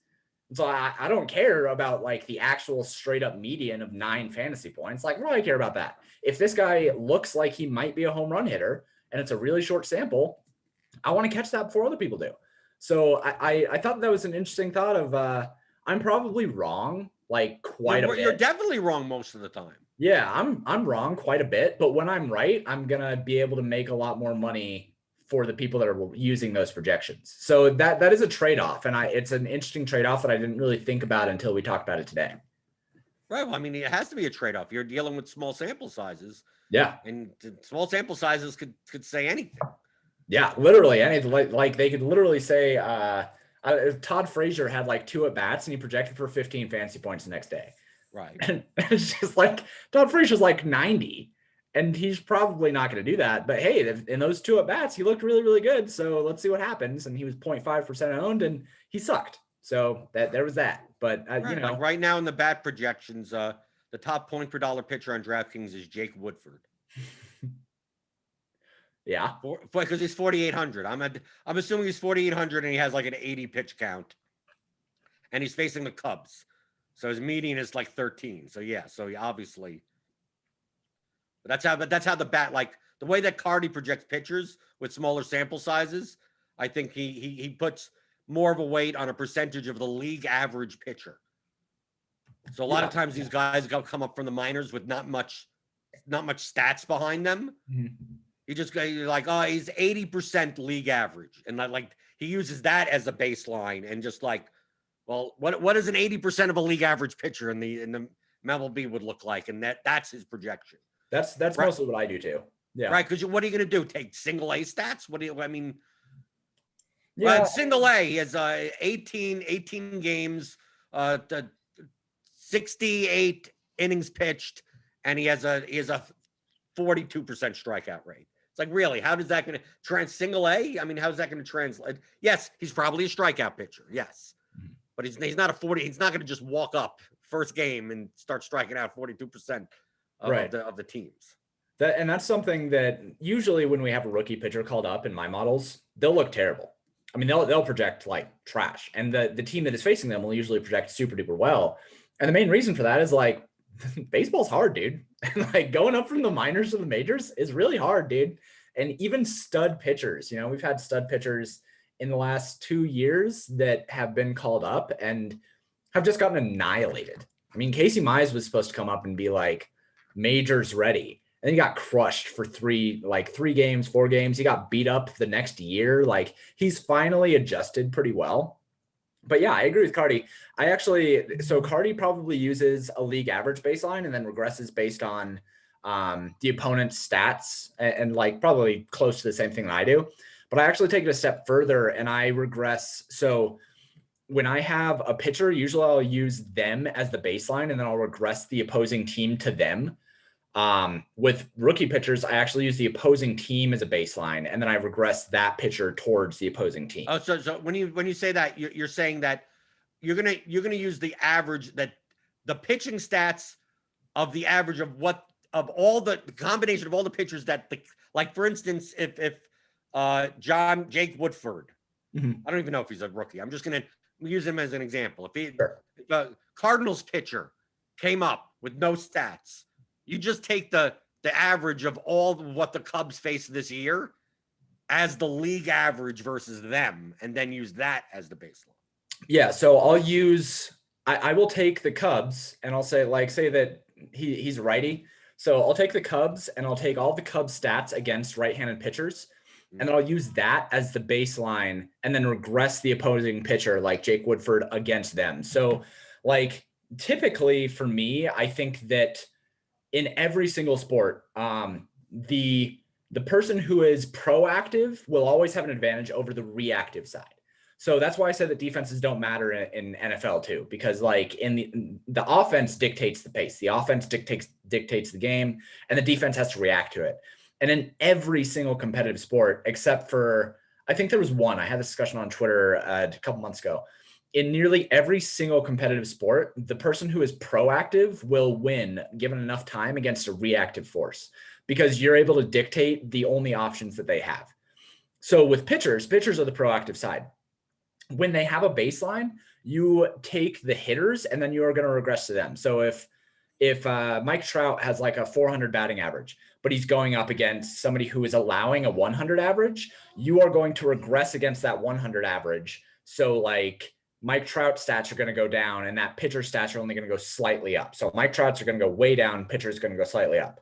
And so I don't care about like the actual straight up median of 9 fantasy points. Like, what do I care about that? If this guy looks like he might be a home run hitter and it's a really short sample, I want to catch that before other people do. So I thought that was an interesting thought of I'm probably wrong like quite a bit. You're definitely wrong most of the time. Yeah, I'm wrong quite a bit, but when I'm right, I'm gonna be able to make a lot more money for the people that are using those projections. So that is a trade-off, and it's an interesting trade-off that I didn't really think about until we talked about it today. Right. Well, I mean, it has to be a trade-off. You're dealing with small sample sizes. Yeah, and small sample sizes could say anything. Yeah, literally, and like they could literally say Todd Frazier had like 2 at-bats and he projected for 15 fantasy points the next day. Right. And it's just like Todd Frazier's like 90, and he's probably not going to do that. But hey, in those 2 at-bats, he looked really, really good. So let's see what happens. And he was 0.5% owned, and he sucked. So there was that. But right. you know, like right now in the bat projections, the top point per dollar pitcher on DraftKings is Jake Woodford. Yeah, because he's 4,800. I'm assuming he's 4,800 and he has like an 80 pitch count, and he's facing the Cubs, so his median is like 13. So yeah, so he obviously. But that's how the bat, like the way that Cardi projects pitchers with smaller sample sizes. I think he puts more of a weight on a percentage of the league average pitcher. So a lot of times these guys come up from the minors with not much stats behind them. Mm-hmm. You're like, oh, he's 80% league average. And like he uses that as a baseline and just like, well, what is an 80% of a league average pitcher in the MLB would look like? And that's his projection. That's right. Mostly what I do too. Yeah. Right. Because what are you going to do? Take single A stats? Yeah. Single A, he has 18 games, 68 innings pitched, and he has a 42% strikeout rate. It's like, really, how does that going to single A? I mean, how's that going to translate? Yes, he's probably a strikeout pitcher. Yes, but he's not a 40. He's not going to just walk up first game and start striking out 42% of the teams. That's something that usually when we have a rookie pitcher called up in my models, they'll look terrible. I mean, they'll project like trash, and the team that is facing them will usually project super duper well. And the main reason for that is like, baseball's hard, dude. Like going up from the minors to the majors is really hard, dude. And even stud pitchers, we've had stud pitchers in the last 2 years that have been called up and have just gotten annihilated. I mean, Casey Mize was supposed to come up and be like majors ready, and he got crushed for 4 games. He got beat up the next year. Like he's finally adjusted pretty well. But yeah, I agree with Cardi. So Cardi probably uses a league average baseline and then regresses based on the opponent's stats and like probably close to the same thing that I do. But I actually take it a step further and I regress. So when I have a pitcher, usually I'll use them as the baseline and then I'll regress the opposing team to them. With rookie pitchers, I actually use the opposing team as a baseline, and then I regress that pitcher towards the opposing team. Oh, so when you say that, you're saying that you're gonna use the average, that the pitching stats of the average of all the combination of all the pitchers that like for instance, if Jake Woodford, mm-hmm. I don't even know if he's a rookie. I'm just gonna use him as an example. If a Cardinals pitcher came up with no stats. You just take the average of all what the Cubs face this year as the league average versus them, and then use that as the baseline. Yeah, so I will take the Cubs and I'll say that he's righty. So I'll take the Cubs and I'll take all the Cubs stats against right-handed pitchers, and then I'll use that as the baseline and then regress the opposing pitcher like Jake Woodford against them. So like typically for me, I think that in every single sport, the person who is proactive will always have an advantage over the reactive side. So that's why I said that defenses don't matter in NFL too, because like in the offense dictates the pace. The offense dictates the game, and the defense has to react to it. And in every single competitive sport, except for, I think there was one, I had this discussion on Twitter a couple months ago. In nearly every single competitive sport, the person who is proactive will win given enough time against a reactive force, because you're able to dictate the only options that they have. So with pitchers are the proactive side. When they have a baseline, you take the hitters and then you are going to regress to them. So if Mike Trout has like a 400 batting average, but he's going up against somebody who is allowing a 100 average, you are going to regress against that 100 average. So like Mike Trout stats are going to go down and that pitcher stats are only going to go slightly up. So Mike Trout's are going to go way down, pitcher is going to go slightly up.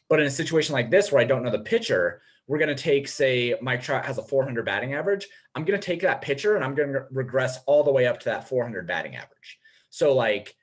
But in a situation like this where I don't know the pitcher, we're going to take, say, Mike Trout has a 400 batting average. I'm going to take that pitcher and I'm going to regress all the way up to that 400 batting average. So like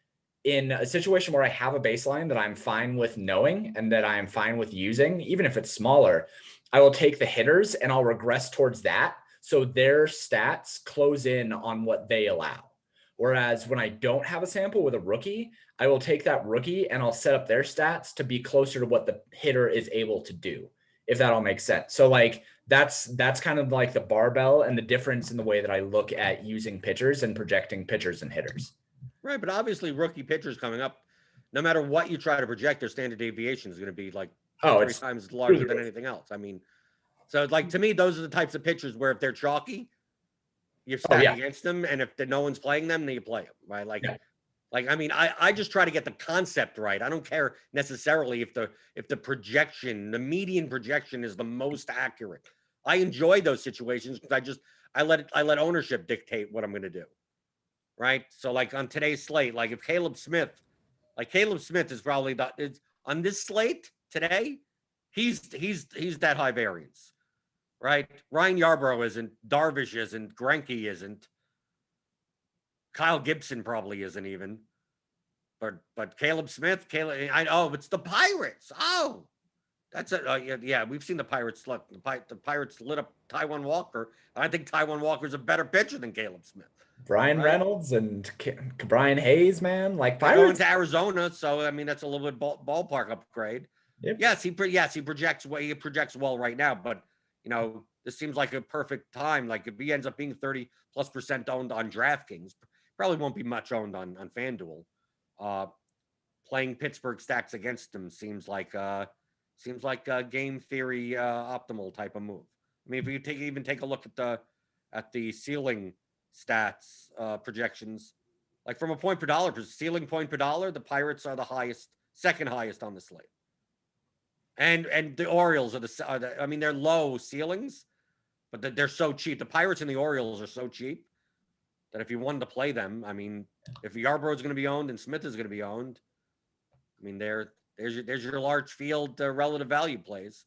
in a situation where I have a baseline that I'm fine with knowing and that I'm fine with using, even if it's smaller, I will take the hitters and I'll regress towards that. So their stats close in on what they allow. Whereas when I don't have a sample with a rookie, I will take that rookie and I'll set up their stats to be closer to what the hitter is able to do, if that all makes sense. So like that's kind of like the barbell and the difference in the way that I look at using pitchers and projecting pitchers and hitters. Right, but obviously rookie pitchers coming up, no matter what you try to project, their standard deviation is going to be like 3 times larger than anything else. I mean, so like to me, those are the types of pitchers where if they're chalky, you stack against them, and if no one's playing them, then you play them, right? Like, I mean, I just try to get the concept right. I don't care necessarily if the projection, the median projection, is the most accurate. I enjoy those situations because I let ownership dictate what I'm going to do, right? So like on today's slate, like if Caleb Smith is probably on this slate today, he's that high variance. Right, Ryan Yarbrough isn't, Darvish isn't, Greinke isn't, Kyle Gibson probably isn't even, but Caleb Smith, it's the Pirates. Oh, that's it. Yeah, we've seen the Pirates. Look, the Pirates lit up Taijuan Walker. I think Taijuan Walker's a better pitcher than Caleb Smith. Brian Reynolds and Brian Hayes, man, like Pirates. They're going to Arizona, so I mean that's a little bit ballpark upgrade. Yep. Yes, he projects well right now, but. You know, this seems like a perfect time. Like if he ends up being 30+% owned on DraftKings, probably won't be much owned on FanDuel. Playing Pittsburgh stacks against him seems like a game theory optimal type of move. I mean, if you take a look at the ceiling stats projections, like from a point per dollar, ceiling point per dollar, the Pirates are the highest, second highest on the slate. And the Orioles I mean, they're low ceilings, but they're so cheap. The Pirates and the Orioles are so cheap that if you wanted to play them, I mean, if Yarbrough is going to be owned and Smith is going to be owned, I mean, there's your large field relative value plays.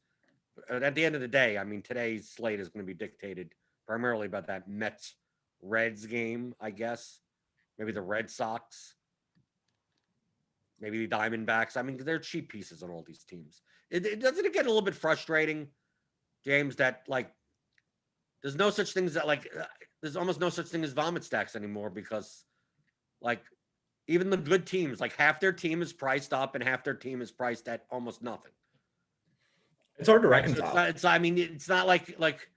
But at the end of the day, I mean, today's slate is going to be dictated primarily by that Mets-Reds game, I guess. Maybe the Red Sox. Maybe the Diamondbacks. I mean, they're cheap pieces on all these teams. Doesn't it get a little bit frustrating, James, that like there's no such things that like there's almost no such thing as vomit stacks anymore, because like even the good teams, like half their team is priced up and half their team is priced at almost nothing. It's hard to reconcile. So it's not like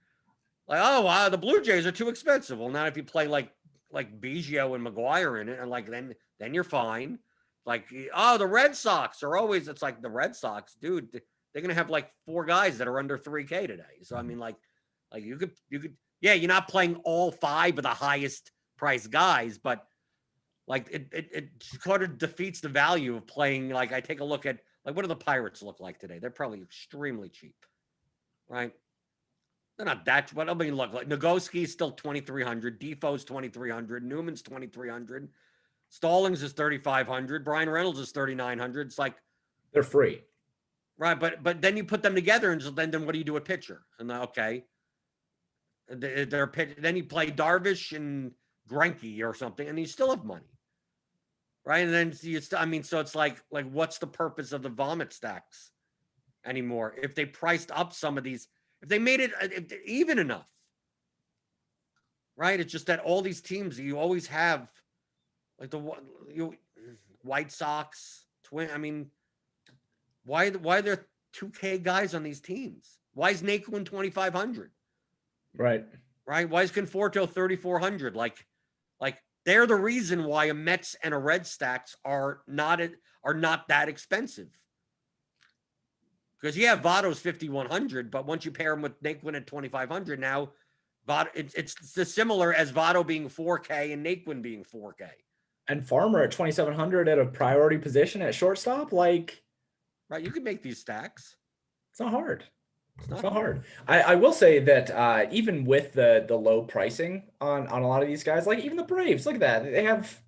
oh wow, the Blue Jays are too expensive. Well, now if you play like Biggio and McGuire in it, and like then you're fine. Like, oh, the Red Sox are always, it's like the Red Sox, dude, they're going to have like 4 guys that are under 3K today. So, I mean, like you could, yeah, you're not playing all 5 of the highest priced guys, but like it sort of defeats the value of playing. Like I take a look at, like, what do the Pirates look like today? They're probably extremely cheap, right? They're not that, but I mean, look, like Nagowski's still 2,300, Defoe's 2,300, Newman's 2,300. Stallings is 3,500. Brian Reynolds is 3,900. It's like they're free, right? But then you put them together, and then what do you do with pitcher? And okay, then you play Darvish and Greinke or something, and you still have money, right? And then so it's like what's the purpose of the vomit stacks anymore? If they priced up some of these, if they made it even enough, right? It's just that all these teams you always have, like White Sox, Twin. I mean, why are there 2K guys on these teams? Why is Naquin 2,500? Right. Right? Why is Conforto 3,400? Like they're the reason why a Mets and a Red stacks are not that expensive. Because Votto's 5,100, but once you pair him with Naquin at 2,500, now Votto, it's similar as Votto being 4K and Naquin being 4K. And Farmer at 2,700 at a priority position at shortstop, like, right? You can make these stacks. It's not hard. It's not hard. I will say that even with the low pricing on a lot of these guys, like even the Braves, look at that. They have,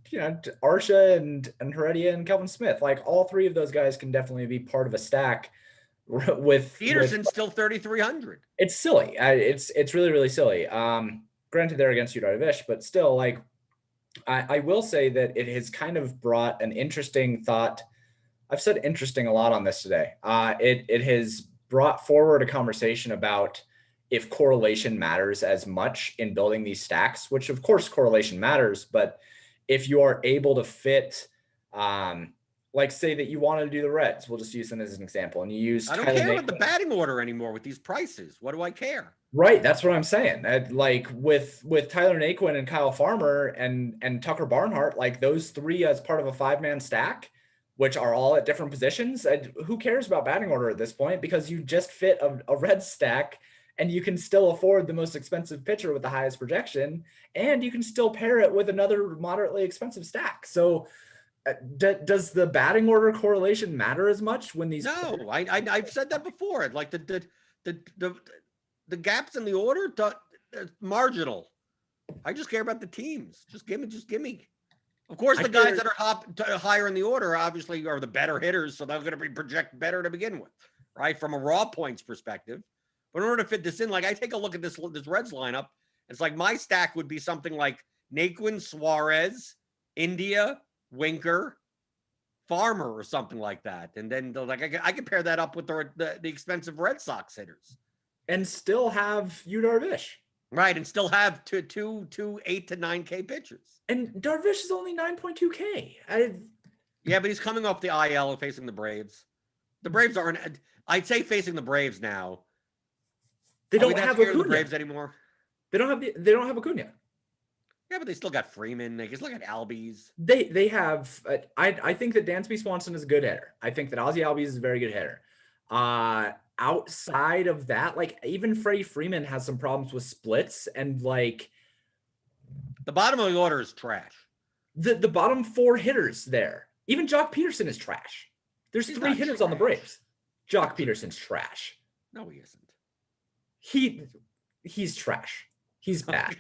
Arsha and Heredia and Kelvin Smith. Like all three of those guys can definitely be part of a stack with Peterson's still 3,300. It's silly. It's really, really silly. Granted they're against Yu Darvish, but still, like, I will say that it has kind of brought an interesting thought. I've said interesting a lot on this today. It has brought forward a conversation about if correlation matters as much in building these stacks, which of course correlation matters, but if you are able to fit, like say that you wanted to do the Reds, we'll just use them as an example, and you use I don't care about the batting order anymore with these prices. What do I care? Right, that's what I'm saying. Like with Tyler Naquin and Kyle Farmer and Tucker Barnhart, like those three as part of a 5-man stack, which are all at different positions. Who cares about batting order at this point? Because you just fit a red stack and you can still afford the most expensive pitcher with the highest projection, and you can still pair it with another moderately expensive stack. So does the batting order correlation matter as much when these? No, I've said that before. Like the gaps in the order, marginal. I just care about the teams. Just give me. Of course, the guys that are higher in the order obviously are the better hitters, so they're going to be project better to begin with, right? From a raw points perspective. But in order to fit this in, like I take a look at this Reds lineup, it's like my stack would be something like Naquin, Suarez, India, Winker, Farmer, or something like that. And then like I could pair that up with the expensive Red Sox hitters, and still have Yu Darvish. Right, and still have two 8 to 9K pitchers. And Darvish is only 9.2K. Yeah, but he's coming off the IL and facing the Braves. The Braves aren't. I'd say facing the Braves now. They don't have Acuna. The Braves anymore. They don't have Acuna. Yeah, but they still got Freeman. They still got Albies. They have. I think that Dansby Swanson is a good hitter. I think that Ozzie Albies is a very good hitter. Outside of that, like even Freddie Freeman has some problems with splits, and like the bottom of the order is trash. The bottom 4 hitters there. Even Jock Peterson is trash. There's 3 hitters on the Braves. Jock Peterson's trash. No, he isn't. He's trash. He's bad.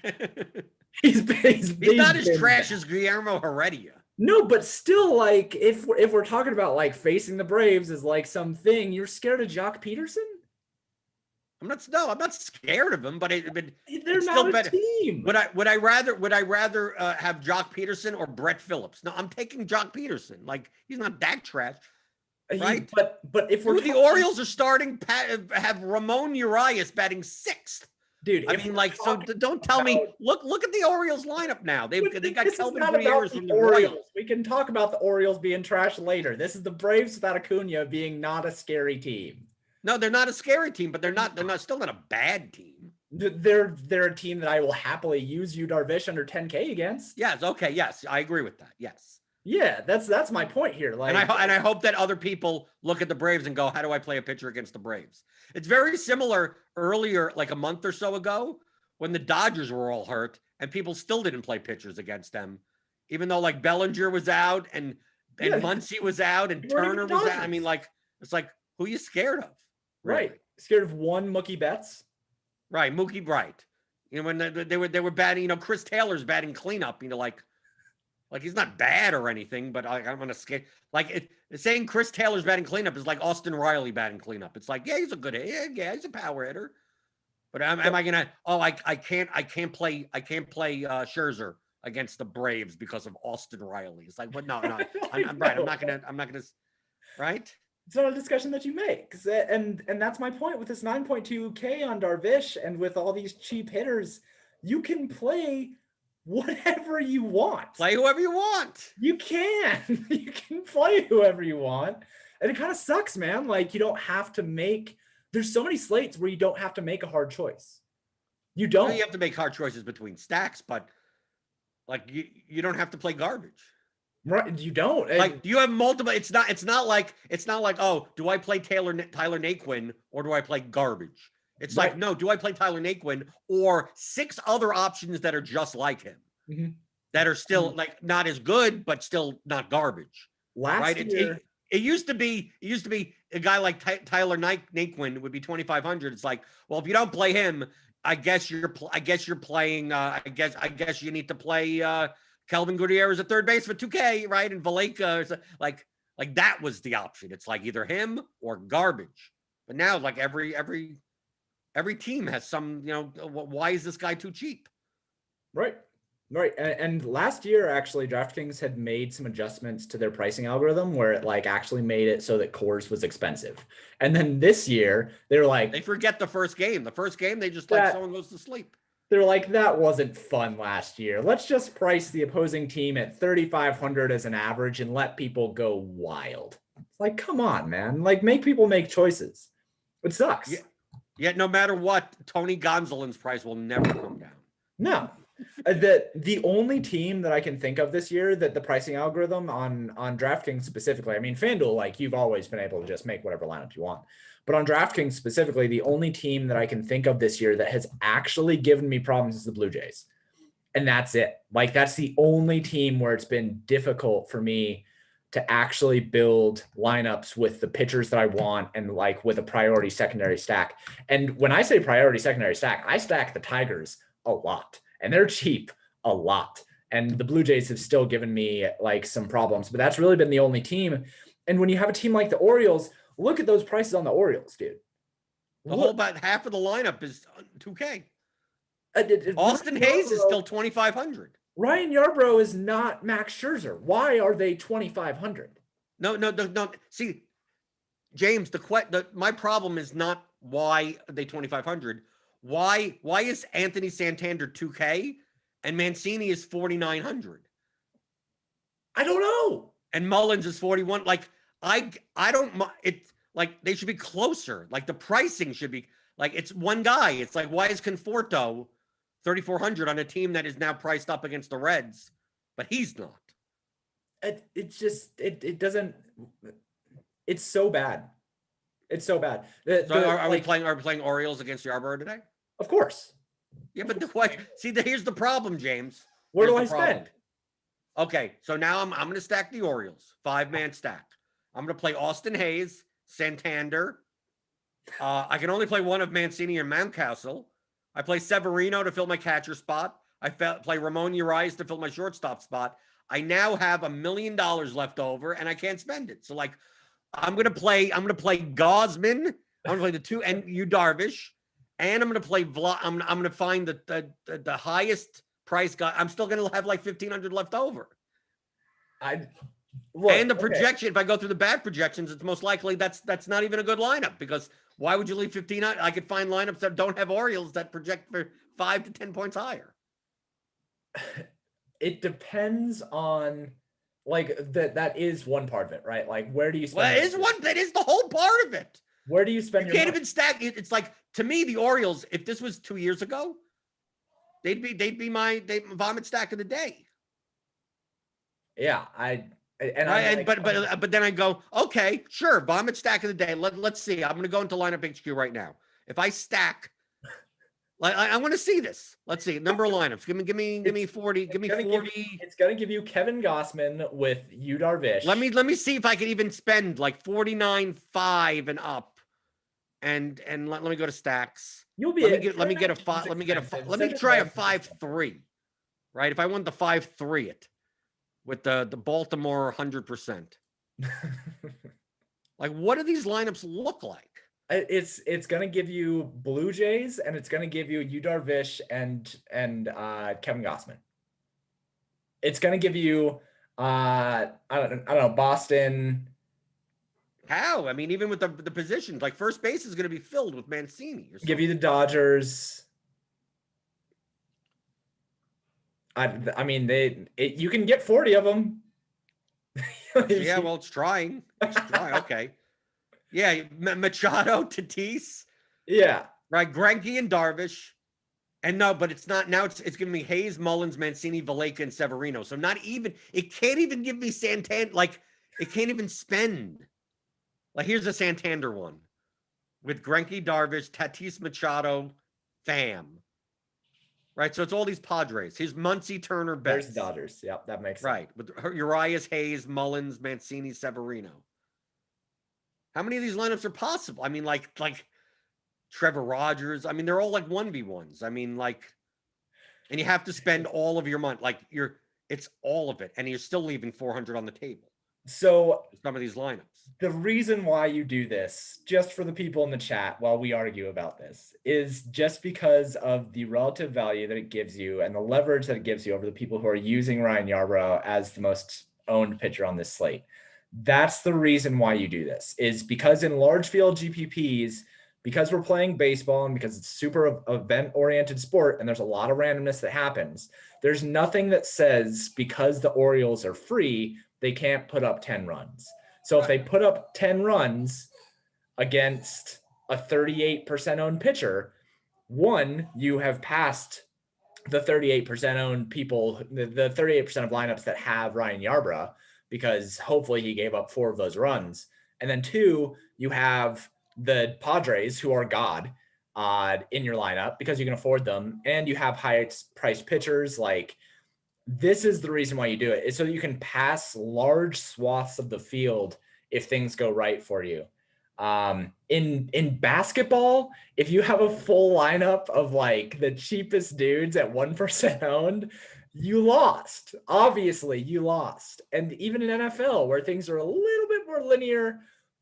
He's not as trash as Guillermo Heredia. No, but still, like, if we're talking about like facing the Braves as like something, you're scared of Jock Peterson? I'm not scared of him, but they're not a better team. Would I rather have Jock Peterson or Brett Phillips? No, I'm taking Jock Peterson. Like he's not that trash, right? But if the Orioles are starting have Ramon Urias batting 6th. Dude, I mean, like, so don't tell me. Look at the Orioles lineup now. They got Kelvin Briers from the Orioles. We can talk about the Orioles being trash later. This is the Braves without Acuna being not a scary team. No, they're not a scary team, but they're still not a bad team. They're a team that I will happily use Yu Darvish under 10K against. Yes, okay, yes, I agree with that. Yes. Yeah, that's my point here. Like, and I hope that other people look at the Braves and go, how do I play a pitcher against the Braves? It's very similar earlier, like a month or so ago, when the Dodgers were all hurt and people still didn't play pitchers against them, even though like Bellinger was out and Muncy was out and Turner was out. I mean, like it's like who are you scared of? Really? Right, scared of one Mookie Betts. Right, Mookie Bright. You know when they were batting. You know, Chris Taylor's batting cleanup. You know, like he's not bad or anything, but I'm gonna scare. Like saying Chris Taylor's batting cleanup is like Austin Riley batting cleanup. It's like, yeah, he's a good hitter. Yeah, he's a power hitter. But am I gonna? Oh, I can't play Scherzer against the Braves because of Austin Riley. It's like, what? No. I'm right. I'm not gonna. Right. It's not a discussion that you make, and that's my point with this 9.2K on Darvish, and with all these cheap hitters. you can play whatever you want. Play whoever you want. You can. You can play whoever you want. And it kind of sucks, man. Like, you don't have to make, there's so many slates where you don't have to make a hard choice. You don't. Well, you have to make hard choices between stacks, but like you don't have to play garbage. Right. You don't. Like you have multiple. It's not like, oh, do I play Tyler Naquin or do I play garbage? It's Right. like, no, do I play Tyler Naquin or 6 other options that are just like him, that are still like not as good, but still not garbage. Last year, it used to be a guy like Tyler Naquin would be 2,500. It's like, well, if you don't play him, I guess you're playing. I guess you need to play Kelvin Gutierrez at third base for 2K, right? And Valeka, like that was the option. It's like either him or garbage. But now, like every team has some. Why is this guy too cheap? Right. Right. And last year, actually, DraftKings had made some adjustments to their pricing algorithm where it like actually made it so that Coors was expensive. And then this year, they're like, they forget the first game. The first game, they just like someone goes to sleep. They're like, that wasn't fun last year. Let's just price the opposing team at 3,500 as an average and let people go wild. It's like, come on, man. Like, make people make choices. It sucks. Yeah, no matter what, Tony Gonsolin's price will never come down. No. The only team that I can think of this year that the pricing algorithm on DraftKings specifically, I mean, FanDuel, like you've always been able to just make whatever lineup you want. But on DraftKings specifically, the only team that I can think of this year that has actually given me problems is the Blue Jays. And that's it. Like, that's the only team where it's been difficult for me to actually build lineups with the pitchers that I want and like with a priority secondary stack. And when I say priority secondary stack, I stack the Tigers a lot. And they're cheap a lot. And the Blue Jays have still given me like some problems, but that's really been the only team. And when you have a team like the Orioles, look at those prices on the Orioles, dude. About half of the lineup is 2K. Austin Ryan Hayes Yarbrough, is still 2,500. Ryan Yarbrough is not Max Scherzer. Why are they 2,500? No. See, James, my problem is not why are they 2,500. Why is Anthony Santander 2K and Mancini is 4,900? I don't know. And Mullins is 41. Like I don't. It's like they should be closer. Like the pricing should be like it's one guy. It's like why is Conforto 3,400 on a team that is now priced up against the Reds, but he's not. It's just it doesn't. It's so bad. It's so bad. Are we playing Orioles against Yarbrough today? Of course. Yeah, but here's the problem, James. Where do I spend? Okay, so now I'm going to stack the Orioles, 5-man stack. I'm going to play Austin Hayes, Santander. I can only play one of Mancini and Mountcastle. I play Severino to fill my catcher spot. I play Ramon Urias to fill my shortstop spot. I now have $1 million left over, and I can't spend it. So like. I'm gonna play Gosman. I'm gonna play the 2 and Yu Darvish, and I'm gonna play I'm gonna find the highest price guy. I'm still gonna have like 1,500 left over. And the projection, if I go through the bad projections, it's most likely that's not even a good lineup because why would you leave 1,500? I could find lineups that don't have Orioles that project for 5 to 10 points higher. It depends on. Like that is one part of it, right? Like where do you spend? Well, that is the whole part of it. Where do you spend you can't even stack it? It's like to me, the Orioles, if this was 2 years ago, they'd be my vomit stack of the day. Yeah, but then I go, okay, sure, vomit stack of the day. Let's see. I'm gonna go into lineup HQ right now. If I stack like I want to see this. Let's see. Number of lineups. Give me 40. Give me 40. It's gonna give you Kevin Gossman with Yu Darvish. Let me see if I can even spend like 49.5 and up. And let me go to stacks. You'll be let me try a 5-3. Right? If I want the 5-3 it with the Baltimore 100%. Like what do these lineups look like? It's gonna give you Blue Jays and it's gonna give you Yu Darvish and Kevin Gossman. It's gonna give you I don't know Boston. How? I mean, even with the positions, like first base is gonna be filled with Mancini. Give you the Dodgers. I mean, you can get 40 of them. Yeah, well, it's trying. It's trying. Okay. Yeah, Machado, Tatis, Yeah. right? Greinke and Darvish. And no, but it's not now. It's giving me Hayes, Mullins, Mancini, Valleca, and Severino. So not even it can't even give me Santander. Like it can't even spend. Like here's a Santander one with Greinke, Darvish, Tatis, Machado, Pham. Right, so it's all these Padres. Here's Muncy, Turner, Betts. There's the Dodgers. Yep, that makes sense. Right, with Urias, Hayes, Mullins, Mancini, Severino. How many of these lineups are possible? I mean, like Trevor Rogers. I mean, they're all like 1v1s. I mean, like, and you have to spend all of your money. Like it's all of it. And you're still leaving 400 on the table. So some of these lineups. The reason why you do this, just for the people in the chat while we argue about this, is just because of the relative value that it gives you and the leverage that it gives you over the people who are using Ryan Yarbrough as the most owned pitcher on this slate. That's the reason why you do this, is because in large field GPPs, because we're playing baseball and because it's super event-oriented sport and there's a lot of randomness that happens, there's nothing that says because the Orioles are free, they can't put up 10 runs. So if they put up 10 runs against a 38% owned pitcher, one, you have passed the 38% owned people, the 38% of lineups that have Ryan Yarbrough, because hopefully he gave up 4 of those runs. And then 2, you have the Padres, who are God, in your lineup because you can afford them, and you have high priced pitchers. Like, this is the reason why you do it, is so you can pass large swaths of the field if things go right for you. In basketball, if you have a full lineup of like the cheapest dudes at 1% owned, you lost. Obviously, you lost. And even in NFL, where things are a little bit more linear,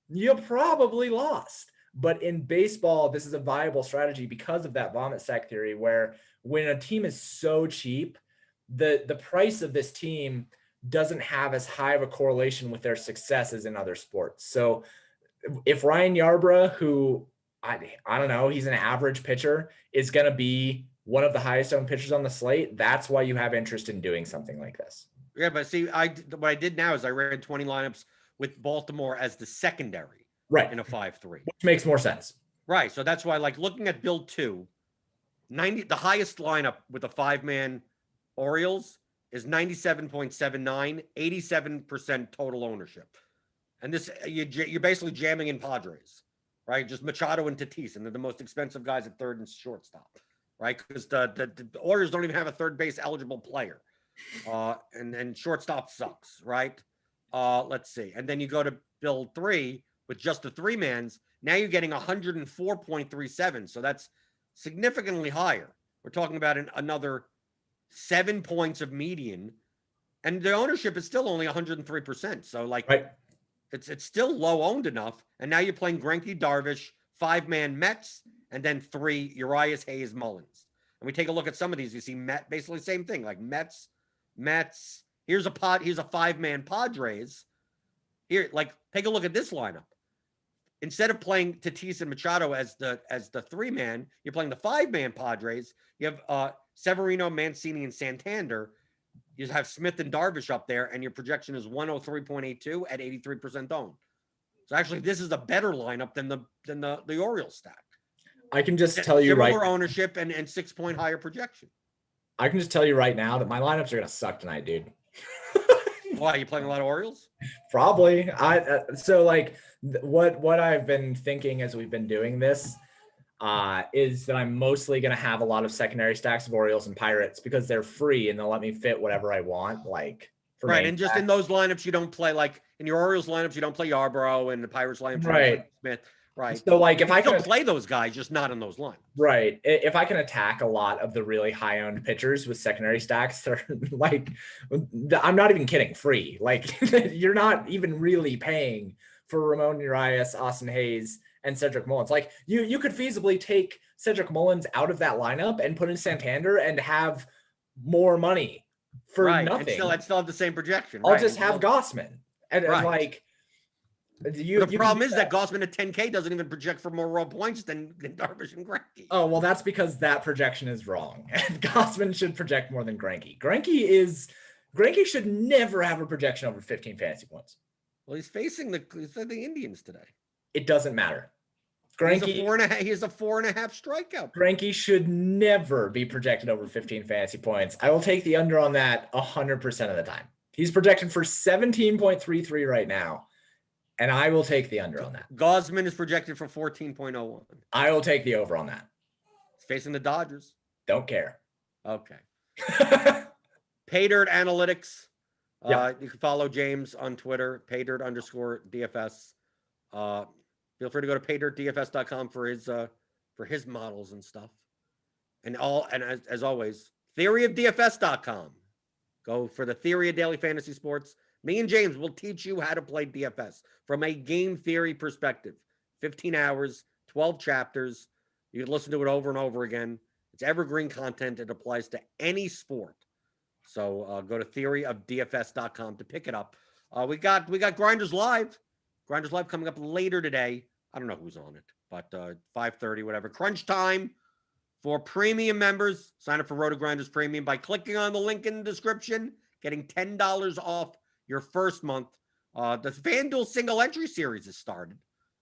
you probably lost. But in baseball, this is a viable strategy because of that vomit sack theory, where when a team is so cheap, the price of this team doesn't have as high of a correlation with their success as in other sports. So if Ryan Yarbrough, who I don't know, he's an average pitcher, is going to be one of the highest owned pitchers on the slate, that's why you have interest in doing something like this. Yeah, but see, what I did now is I ran 20 lineups with Baltimore as the secondary, right, in a 5-3, which makes more sense. Right, so that's why, like, looking at build 2, the highest lineup with a 5-man Orioles is 97.79, 87% total ownership. And this, you're basically jamming in Padres, right? Just Machado and Tatis, and they're the most expensive guys at third and shortstop, right? Because the Orioles don't even have a third base eligible player. And shortstop sucks, right? Let's see. And then you go to build 3 with just the 3-mans. Now you're getting 104.37. So that's significantly higher. We're talking about another 7 points of median, and the ownership is still only 103%. So like, right, it's still low owned enough. And now you're playing Greinke, Darvish, 5-man Mets, and then 3 Urias, Hayes, Mullins. And we take a look at some of these. You see basically the same thing, like Mets. Here's a 5-man Padres. Here, like, take a look at this lineup. Instead of playing Tatis and Machado as the 3-man, you're playing the 5-man Padres. You have Severino, Mancini, and Santander. You have Smith and Darvish up there, and your projection is 103.82 at 83% owned. So actually, this is a better lineup than the Orioles stack. I can just tell you similar ownership and 6-point higher projection. I can just tell you right now that my lineups are gonna suck tonight, dude. Why, are you playing a lot of Orioles? Probably. So like what I've been thinking as we've been doing this is that I'm mostly going to have a lot of secondary stacks of Orioles and Pirates because they're free and they'll let me fit whatever I want. Like, right. And just in those lineups, you don't play, like in your Orioles lineups, you don't play Yarbrough, and the Pirates lineups, right, Smith. Right. So like, if I can play those guys, just not in those lineups. Right. If I can attack a lot of the really high owned pitchers with secondary stacks, they're like, I'm not even kidding, free. Like, you're not even really paying for Ramon Urias, Austin Hayes, and Cedric Mullins. Like, you could feasibly take Cedric Mullins out of that lineup and put in Santander and have more money for nothing. And I'd still have the same projection. I'll just have Gossman. And like, The problem is that Gausman at 10K doesn't even project for more raw points than Darvish and Greinke. Oh, well, that's because that projection is wrong. And Gausman should project more than Greinke. Greinke should never have a projection over 15 fantasy points. Well, he's facing the Indians today. It doesn't matter. Greinke, he has a 4.5 strikeout. Greinke should never be projected over 15 fantasy points. I will take the under on that 100% of the time. He's projected for 17.33 right now. And I will take the under on that. Gausman is projected for 14.01. I will take the over on that. He's facing the Dodgers. Don't care. Okay. Paydirt Analytics. You can follow James on Twitter, paydirt_DFS. Feel free to go to paydirtdfs.com for his models and stuff. And as always, theoryofdfs.com. Go for the theory of daily fantasy sports. Me and James will teach you how to play DFS from a game theory perspective. 15 hours, 12 chapters. You can listen to it over and over again. It's evergreen content. It applies to any sport. So go to theoryofdfs.com to pick it up. We got Grinders Live. Grinders Live coming up later today. I don't know who's on it, but 5:30, whatever. Crunch time for premium members. Sign up for RotoGrinders Premium by clicking on the link in the description, getting $10 off your first month. The FanDuel single entry series has started.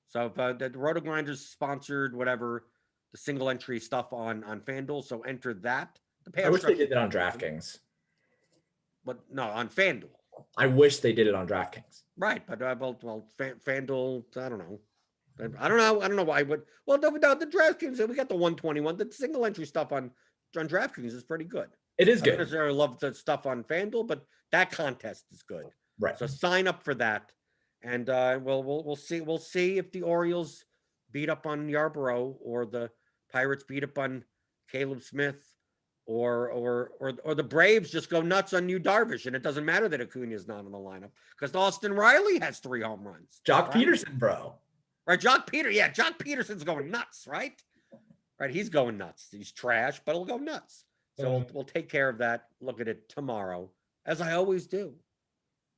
So the RotoGrinders sponsored whatever the single entry stuff on FanDuel. So enter that. I wish they did that on DraftKings. But no, on FanDuel. I wish they did it on DraftKings. Right, but FanDuel, I don't know. I don't know why. But well, the DraftKings, we got the 121. The single entry stuff on DraftKings is pretty good. It is I good. don't necessarily love the stuff on FanDuel, but that contest is good. Right. So sign up for that, and we'll see if the Orioles beat up on Yarborough or the Pirates beat up on Caleb Smith, or the Braves just go nuts on Yu Darvish, and it doesn't matter that Acuna is not in the lineup because Austin Riley has 3 home runs. Jock Peterson, bro. Right, Jock Peterson's going nuts, right? Right, he's going nuts. He's trash, but he'll go nuts. So we'll take care of that. Look at it tomorrow, as I always do.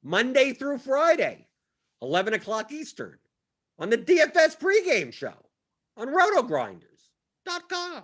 Monday through Friday, 11 o'clock Eastern, on the DFS pregame show on RotoGrinders.com.